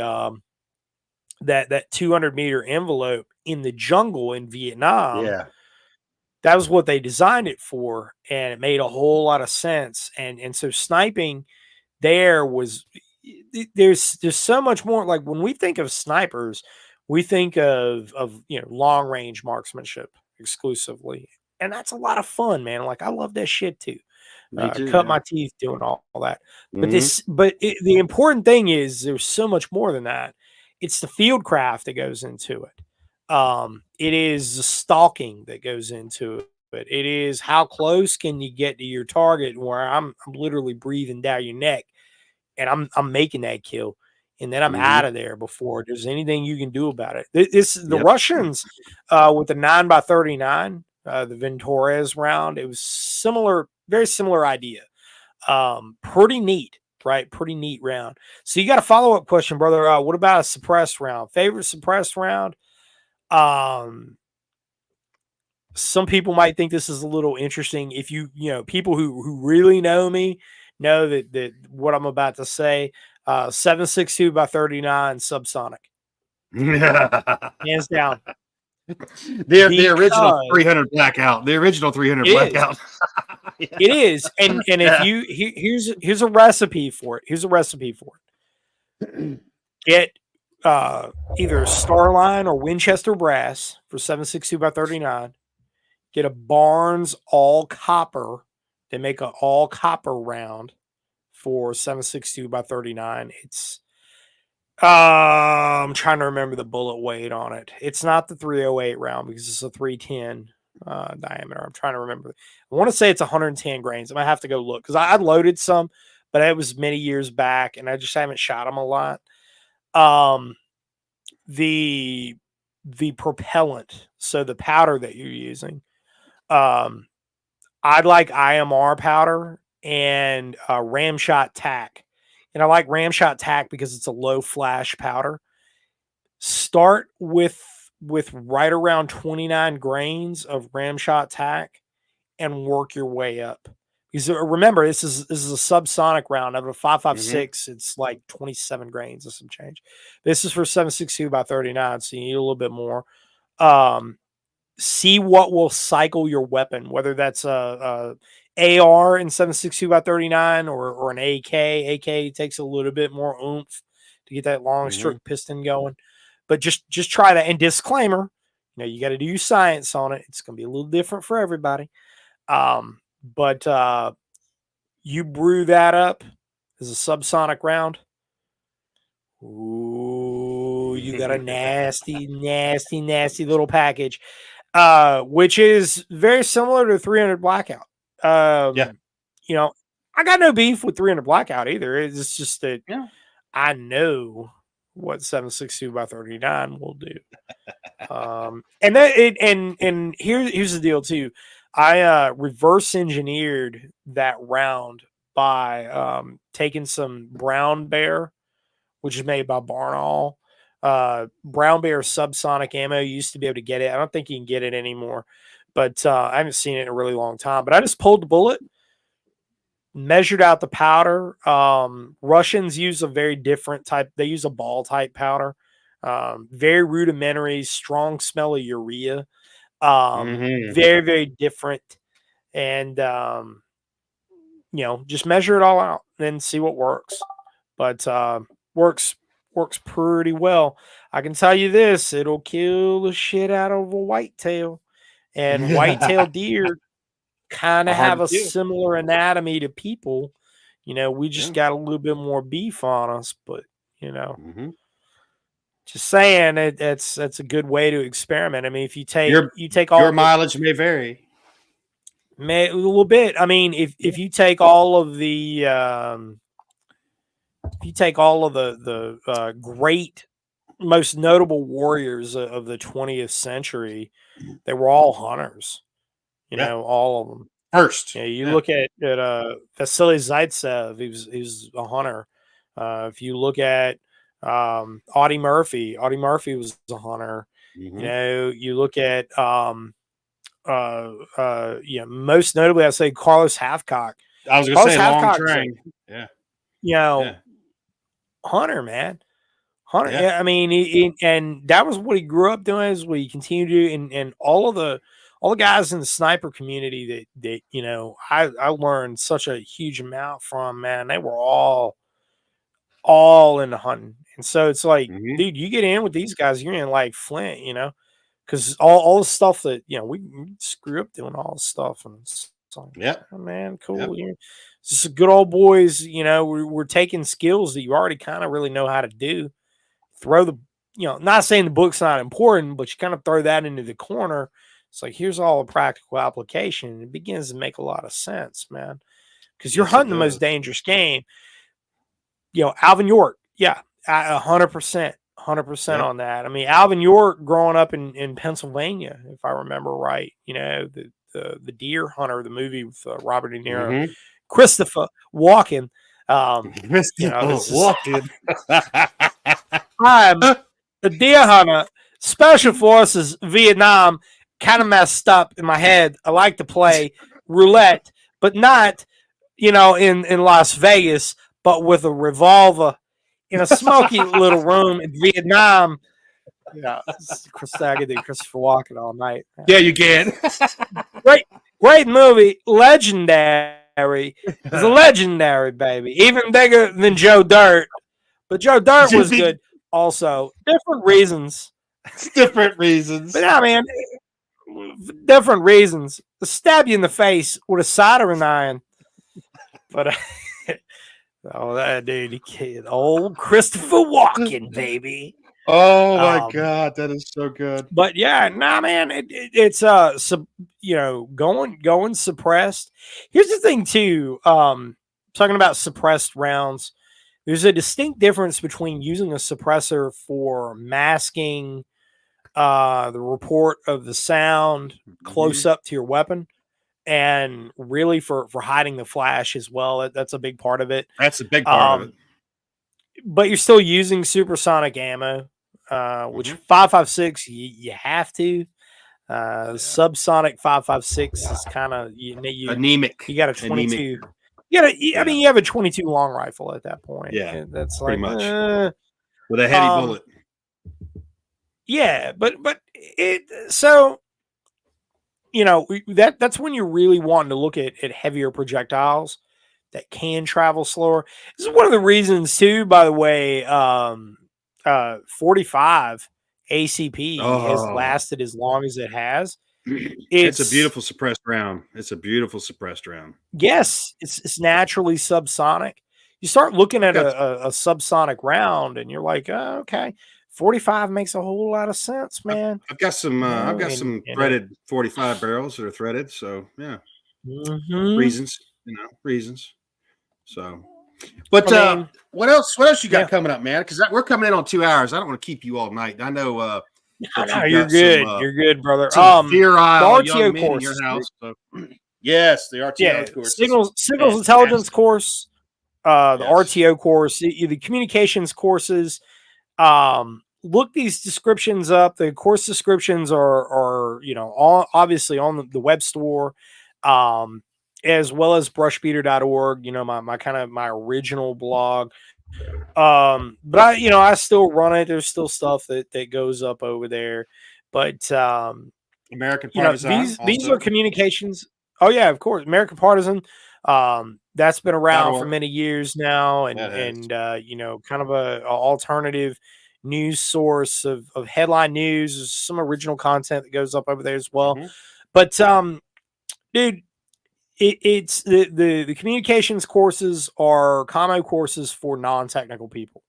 that 200-meter envelope in the jungle in Vietnam. Yeah. That was what they designed it for, and it made a whole lot of sense. And so sniping there's so much more. Like when we think of snipers, we think of long range marksmanship exclusively, and that's a lot of fun, man. Like I love that shit too. Cut my teeth doing all that. But the important thing is there's so much more than that. It's the field craft that goes into it. It is the stalking that goes into it. But it is how close can you get to your target where I'm literally breathing down your neck and I'm making that kill. And then I'm out of there before there's anything you can do about it. The Russians with the 9x39, the Ventores round, it was very similar idea. Pretty neat, right? Pretty neat round. So you got a follow-up question, brother. What about a suppressed round? Favorite suppressed round? Some people might think this is a little interesting. If people who really know me know that what I'm about to say, 7.62 by 39 subsonic. Hands down. The original 300 blackout. The original 300 blackout. It is. And if here's a recipe for it. Here's a recipe for it. Get either Starline or Winchester brass for 7.62 by 39. Get a Barnes all copper. They make an all copper round for 7.62 by 39. It's I'm trying to remember the bullet weight on it. It's not the 308 round because it's a 310 diameter. I'm trying to remember. I want to say it's 110 grains. I might have to go look because I loaded some, but it was many years back and I just haven't shot them a lot. The propellant, so the powder that you're using, I'd like IMR powder and ramshot tack. And I like ramshot tack because it's a low flash powder. Start with right around 29 grains of ramshot tack and work your way up. Because remember, this is a subsonic round. Out of a 5.56, it's like 27 grains or some change. This is for 7.62 by 39, so you need a little bit more. See what will cycle your weapon, whether that's a AR in 7.62 by 39 or an AK. AK takes a little bit more oomph to get that long stroke piston going. But just try that. And disclaimer, you got to do your science on it. It's going to be a little different for everybody. But you brew that up as a subsonic round. Ooh, you got a nasty, nasty, nasty little package, which is very similar to 300 blackout. I got no beef with 300 blackout either. It's just that I know what 7.62 by 39 will do. And here's the deal too. I reverse engineered that round by taking some Brown Bear, which is made by Barnall. Brown Bear subsonic ammo. You used to be able to get it. I don't think you can get it anymore, but I haven't seen it in a really long time. But I just pulled the bullet, measured out the powder. Russians use a very different type. They use a ball type powder. Very rudimentary, strong smell of urea. Very, very different. And, just measure it all out and see what works. But works pretty well. I can tell you this, it'll kill the shit out of a whitetail. And whitetail deer kind of have a similar anatomy to people. We just got a little bit more beef on us, but just saying that's a good way to experiment. I mean, if you take all your mileage may vary. A little bit. I mean, if you take all of the great, most notable warriors of the 20th century, they were all hunters. All of them. First, you look at Vasily Zaitsev. He was a hunter. If you look at Audie Murphy was a hunter. You look at most notably, I'd say Carlos Hathcock. I was going to say Long Train. Hunter, man. Hunter. Yeah. I mean, and that was what he grew up doing. Is what he continued to do, and all the guys in the sniper community that I learned such a huge amount from. Man, they were all into hunting, and so it's like, dude, you get in with these guys, you're in like Flint, because all the stuff that we screw up doing all this stuff, and it's like, oh, man, cool. It's just good old boys. We're taking skills that you already kind of really know how to do. Throw the, not saying the book's not important, but you kind of throw that into the corner. It's like, here's all the practical application. And it begins to make a lot of sense, man, because you're hunting the most dangerous game. Alvin York, 100%. 100% on that. I mean, Alvin York growing up in Pennsylvania, if I remember right, the Deer Hunter, the movie with Robert De Niro, Christopher Walken. Walken. I'm the Deer Hunter, Special Forces, Vietnam, kind of messed up in my head. I like to play roulette, but not, in Las Vegas, but with a revolver in a smoky little room in Vietnam. Yeah, I could do Christopher Walken all night. Yeah, you can. Great movie, legendary. It's a legendary, baby, even bigger than Joe Dirt. But Joe Dirt was good, also. Different reasons. But yeah, man, different reasons. To stab you in the face with a soldering iron. But that dude, he kid, old Christopher Walken, baby. Oh my God, that is so good. But yeah, man, it's going suppressed. Here's the thing too. Talking about suppressed rounds, there's a distinct difference between using a suppressor for masking the report of the sound close up to your weapon, and really for hiding the flash as well. That's a big part of it. That's a big part of it. But you're still using supersonic ammo, which 5.56 you have to. Subsonic 5.56 is kind of anemic. You got a 22. I mean, you have a 22 long rifle at that point. Yeah, that's pretty like much with a heavy bullet. Yeah, but it so. That's when you're really wanting to look at heavier projectiles that can travel slower. This is one of the reasons, too, by the way, 45 ACP has lasted as long as it has. It's a beautiful suppressed round. Yes, it's naturally subsonic. You start looking at a subsonic round, and you're like, oh, okay. 45 makes a whole lot of sense, man. I've got some threaded 45 barrels that are threaded, so yeah. Reasons. So But what else? What else you got coming up, man? Because we're coming in on 2 hours. I don't want to keep you all night. I know. No, you're good. You're good, brother. Virile the RTO course in your house. So. Yes, the RTO course. Signals intelligence course. The RTO course. The communications courses. Look these descriptions up. The course descriptions are obviously on the web store, as well as brushbeater.org. My original blog. But I still run it. There's still stuff that goes up over there. But American Partisan. These are communications. Oh yeah, of course, American Partisan. That's been around for many years now, and kind of a alternative news source of headline news. There's some original content that goes up over there as well. Mm-hmm. But dude, it's the communications courses are commo courses for non-technical people,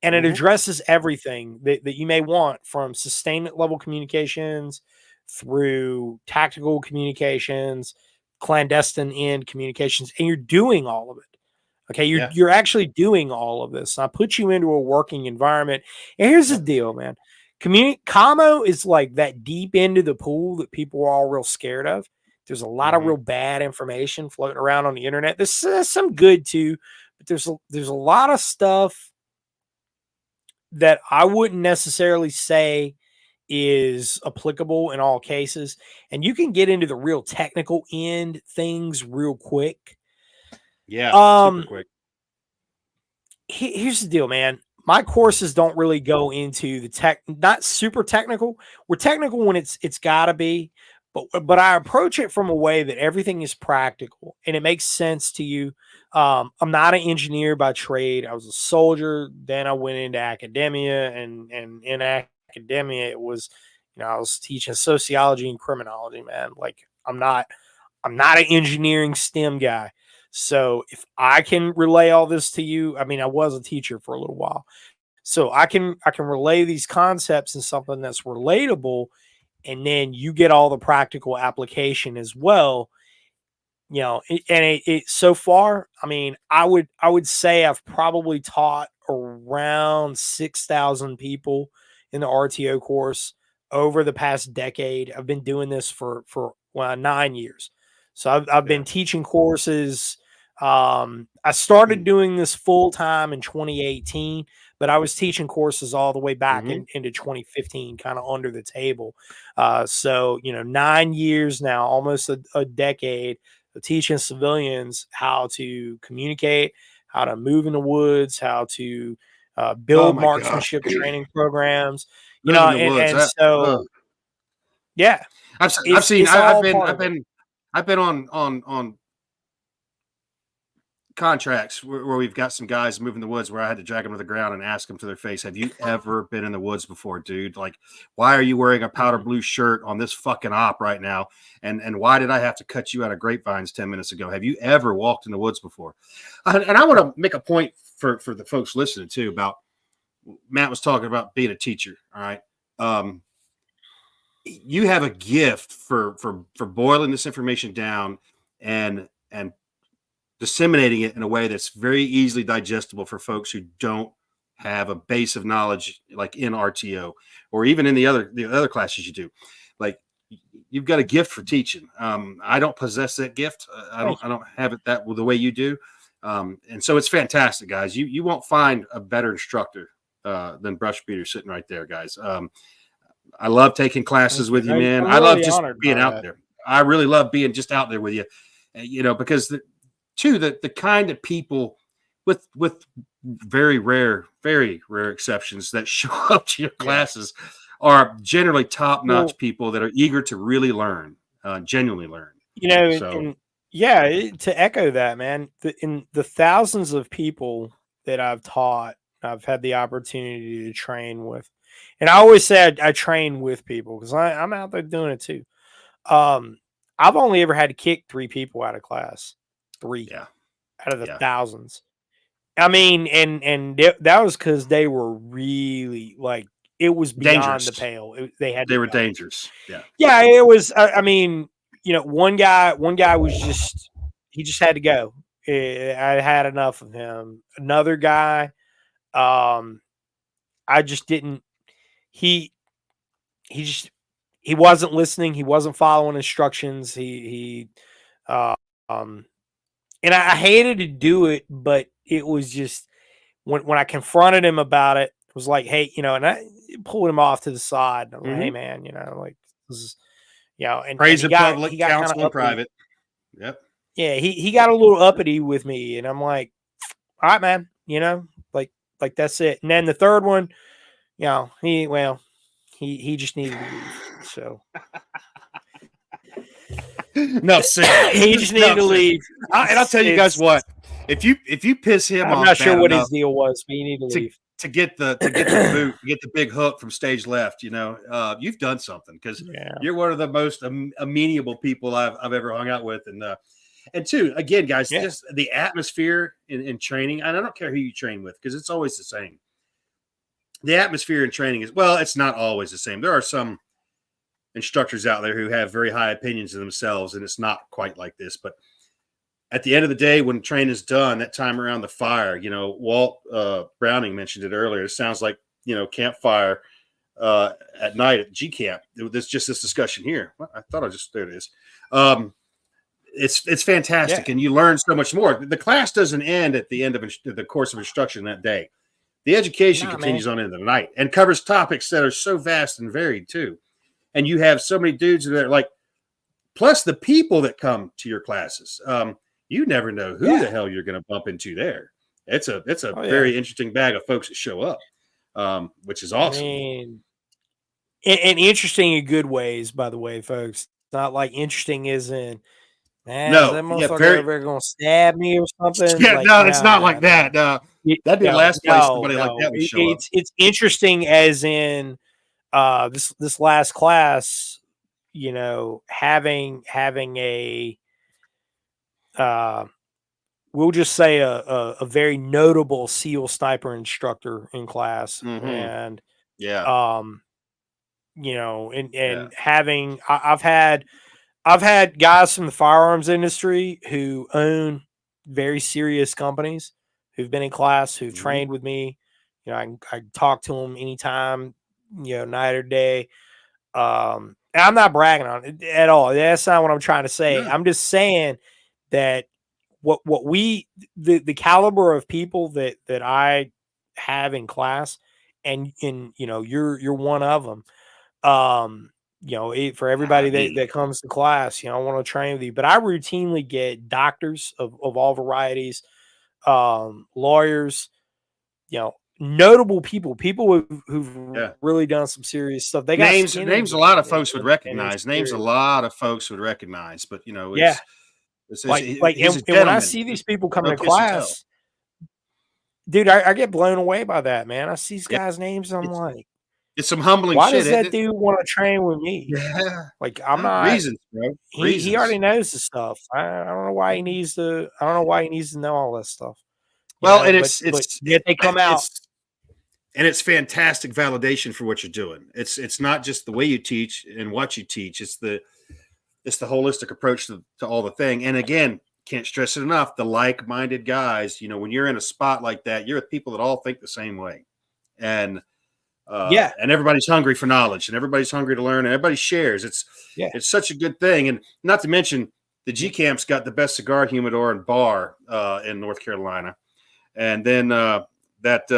and it addresses everything that you may want, from sustainment level communications through tactical communications, clandestine end communications, and you're doing all of it. Okay, you're actually doing all of this. I put you into a working environment. And here's the deal, man. Commo is like that deep end of the pool that people are all real scared of. There's a lot of real bad information floating around on the internet. There's some good too, but there's a lot of stuff that I wouldn't necessarily say is applicable in all cases. And you can get into the real technical end things real quick. Yeah, super quick. Here's the deal, man. My courses don't really go into the not super technical. We're technical when it's gotta be, but I approach it from a way that everything is practical and it makes sense to you. I'm not an engineer by trade. I was a soldier. Then I went into academia, and in academia, it was, I was teaching sociology and criminology, man. Like I'm not an engineering STEM guy. So if I can relay all this to you, I mean, I was a teacher for a little while, so I can relay these concepts in something that's relatable, and then you get all the practical application as well. And it so far, I mean, I would say I've probably taught around 6,000 people in the RTO course over the past decade. I've been doing this for 9 years. So I've been teaching courses. I started doing this full time in 2018, but I was teaching courses all the way back into 2015, kind of under the table. So 9 years now, almost a decade of teaching civilians how to communicate, how to move in the woods, how to build marksmanship training programs. I've been on contracts where we've got some guys moving in the woods where I had to drag them to the ground and ask them to their face, have you ever been in the woods before, dude? Like, why are you wearing a powder blue shirt on this fucking op right now? And why did I have to cut you out of grapevines 10 minutes ago? Have you ever walked in the woods before? And I want to make a point for the folks listening too about, Matt was talking about being a teacher. All right. You have a gift for boiling this information down and disseminating it in a way that's very easily digestible for folks who don't have a base of knowledge, like in RTO or even in the other classes you do. Like, you've got a gift for teaching. I don't possess that gift. I don't have it the way you do. And so it's fantastic, guys. You won't find a better instructor than Brushbeater sitting right there, guys. I love taking classes with you, man. I love just being out there. I really love being just out there with you, because the kind of people with very rare exceptions that show up to your classes are generally top-notch people that are eager to really learn, genuinely learn. To echo that, man, in the thousands of people that I've taught, I've had the opportunity to train with. And I always say I train with people because I'm out there doing it too. I've only ever had to kick 3 people out of class. 3 out of the thousands. I mean, and that was because they were really, like, it was beyond dangerous. The pale. They were dangerous. Yeah. Yeah, it was. I mean, one guy was he just had to go. I had enough of him. Another guy, I just didn't. He wasn't listening. He wasn't following instructions. And I hated to do it, but it was just when I confronted him about it, it was like, hey, and I pulled him off to the side. I was like, hey, man, like this is, and praise in public, counsel in private. Yep. Yeah, he got a little uppity with me, and I'm like, all right, man, like that's it. And then the third one, he just needed to leave. So no, he just needed to leave. And I'll tell you guys what, if you piss him off, I'm not sure what his deal was, but you need to leave. To get the boot, get the big hook from stage left, you've done something, because you're one of the most amenable people I've ever hung out with, and two, again, guys, just the atmosphere in training. And I don't care who you train with, because it's always the same. The atmosphere in training it's not always the same. There are some instructors out there who have very high opinions of themselves, and it's not quite like this. But at the end of the day, when training is done, that time around the fire, Walt Browning mentioned it earlier. It sounds like, campfire at night at G Camp. There's just this discussion here. Well, I thought there it is. It's fantastic, and you learn so much more. The class doesn't end at the end of the course of instruction that day. The education continues on into the night and covers topics that are so vast and varied too. And you have so many dudes that are like, plus the people that come to your classes. You never know who the hell you're going to bump into there. It's a very interesting bag of folks that show up, which is awesome. And interesting in good ways, by the way, folks. Not like interesting is in, man, is that motherfucker ever going to stab me or something? Yeah, it's not like that. That'd be the last place somebody like that would show up. It's interesting as in this last class, having a we'll just say a very notable SEAL sniper instructor in class, and having I've had guys from the firearms industry who own very serious companies who've been in class, who've trained with me. I can talk to them anytime, night or day. And I'm not bragging on it at all. That's not what I'm trying to say. Yeah. I'm just saying that the caliber of people that I have in class, and you're one of them. For everybody that comes to class, I want to train with you, but I routinely get doctors of all varieties, lawyers, notable people who've really done some serious stuff. They got names a lot of folks would recognize. Names a lot of folks would recognize, but it's when I see these people coming to class, dude, I get blown away by that, man. I see these guys' names, and I'm like, it's some humbling why shit. Does that dude want to train with me? Yeah. Like, I'm not reasons, bro. He already knows the stuff. I don't know why he needs to. I don't know why he needs to know all this stuff. Well, and yet they come out. And it's fantastic validation for what you're doing. It's not just the way you teach and what you teach. It's the holistic approach to all the thing. And again, can't stress it enough. The like-minded guys, when you're in a spot like that, you're with people that all think the same way. And and everybody's hungry for knowledge, and everybody's hungry to learn, and everybody shares. It's such a good thing. And not to mention, the G Camp's got the best cigar humidor and bar in North Carolina. And then that's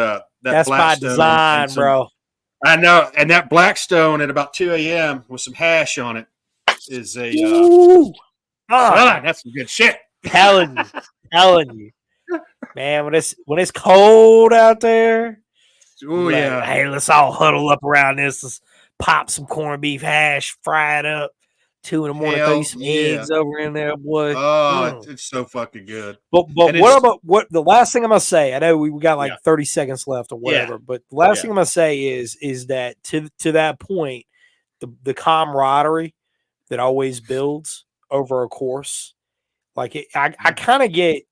by design, bro. I know. And that Blackstone at about 2 a.m. with some hash on it is that's some good shit. Telling you, man. When it's cold out there. Oh yeah. Hey, let's all huddle up around this. Let's pop some corned beef hash, fry it up. 2 a.m, throw some eggs over in there, boy. Oh, it's so fucking good. But what the last thing I'm gonna say? I know we got like 30 seconds left or whatever. But the last thing I'm gonna say is that to that point, the camaraderie that always builds over a course, like I kind of get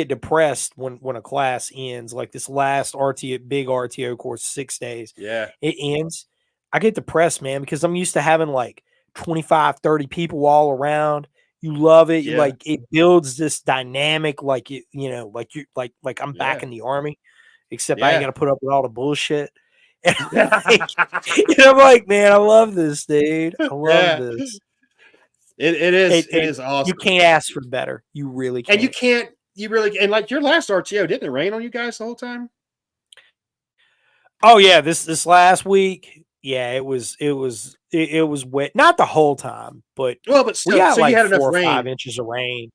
depressed when a class ends, like this last big RTO course, 6 days. Yeah, it ends. I get depressed, man, because I'm used to having like 25, 30 people all around, You love it. Yeah. Like it builds this dynamic, like it, you know, like you like I'm back in the Army, except I ain't gotta put up with all the bullshit. And I'm like, man, I love this, dude. I love this. It is awesome. You can't ask for better. You really can't. And and like your last RTO, didn't it rain on you guys the whole time? Oh yeah, this last week, yeah, it was wet. Not the whole time, but still, we got so like you had 4 enough or rain. 5 inches of rain.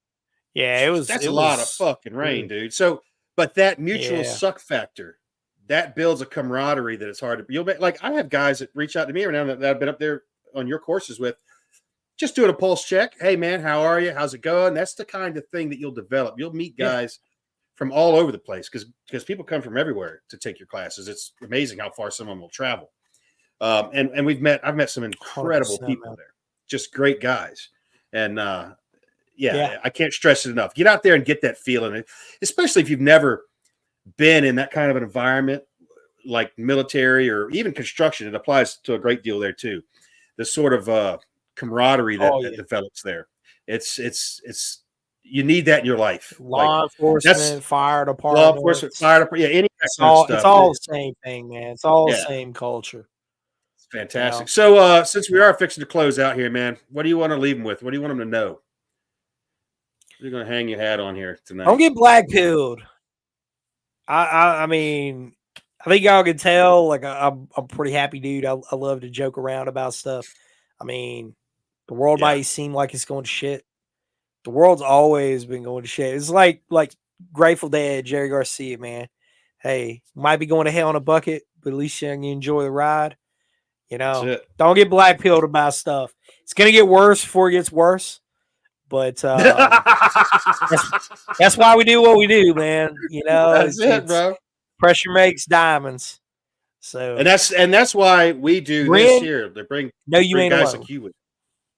Yeah, That's a lot of fucking rain, dude. So, but that mutual suck factor, that builds a camaraderie that it's hard to. You'll be like, I have guys that reach out to me every now and then that I've been up there on your courses with, just doing a pulse check. Hey man, how are you? How's it going? That's the kind of thing that you'll develop. You'll meet guys from all over the place because people come from everywhere to take your classes. It's amazing how far someone will travel. And I've met some incredible people there, just great guys. And I can't stress it enough. Get out there and get that feeling, especially if you've never been in that kind of an environment like military or even construction. It applies to a great deal there too. The sort of camaraderie that develops there. It's you need that in your life. Law enforcement, fire department. Yeah, any it's all the same thing, man. It's all the same culture. It's fantastic. So since we are fixing to close out here, man, what do you want to leave them with? What do you want them to know? You're going to hang your hat on here tonight. Don't get black pilled. I mean, I think y'all can tell. Like I'm a pretty happy dude. I love to joke around about stuff. I mean, the world might seem like it's going to shit. The world's always been going to shit. It's like Grateful Dead, Jerry Garcia, man. Hey, might be going to hell in a bucket, but at least you can enjoy the ride. You know, don't get black pilled about stuff. It's gonna get worse before it gets worse. But that's why we do what we do, man. You know, that's it, bro. Pressure makes diamonds. So and that's why we do this here to bring guys like you in.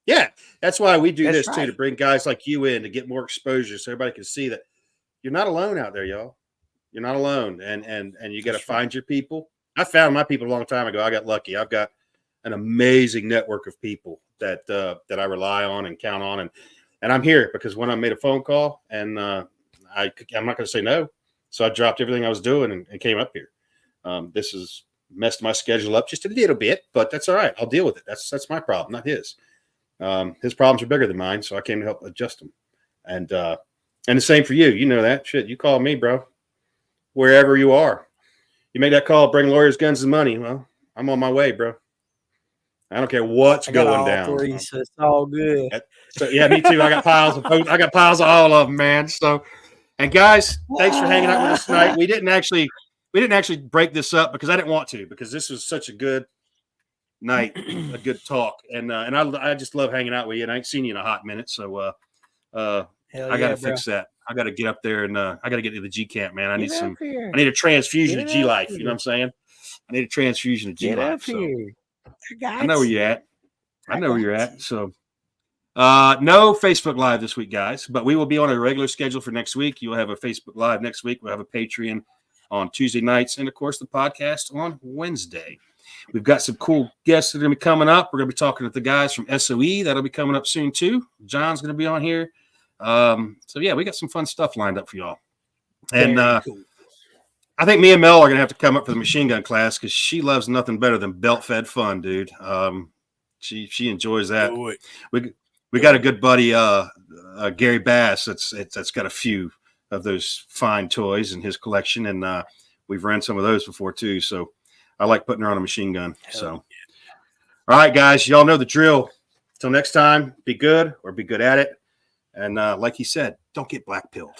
Yeah, that's why we do this too, to bring guys like you in to get more exposure, so everybody can see that you're not alone out there, y'all. You're not alone, and you got to find your people. I found my people a long time ago. I got lucky. I've got an amazing network of people that I rely on and count on, and I'm here because when I made a phone call, and I'm not going to say no, so I dropped everything I was doing and came up here. This has messed my schedule up just a little bit, but that's all right. I'll deal with it. That's my problem, not his. His problems are bigger than mine, so I came to help adjust them. And the same for you. You know that shit. You call me, bro. Wherever you are, you make that call. Bring lawyers, guns, and money. Well, I'm on my way, bro. I don't care what's going down. So it's all good. So yeah, me too. I got piles of all of them, man. So, and guys, thanks for hanging out with us tonight. We didn't actually break this up because I didn't want to, because this was such a good night, a good talk, and I just love hanging out with you. And I ain't seen you in a hot minute, so I got to fix that. I got to get up there and I got to get to the G camp, man. I need a transfusion of G life. You know what I'm saying? I need a transfusion of G life. So I know where you're at. I know where you're at. So no Facebook Live this week, guys, but we will be on a regular schedule for next week. You'll have a Facebook Live next week. We'll have a Patreon on Tuesday nights, and of course the podcast on Wednesday. We've got some cool guests that are going to be coming up. We're going to be talking to the guys from SOE. That'll be coming up soon too. John's going to be on here. So yeah, we got some fun stuff lined up for y'all. And cool. I think me and Mel are going to have to come up for the machine gun class because she loves nothing better than belt-fed fun, dude. She enjoys that. We got a good buddy, Gary Bass. That's got a few of those fine toys in his collection, and we've ran some of those before too. So I like putting her on a machine gun. So, all right, guys, y'all know the drill. Till next time, be good or be good at it. And like he said, don't get black pilled.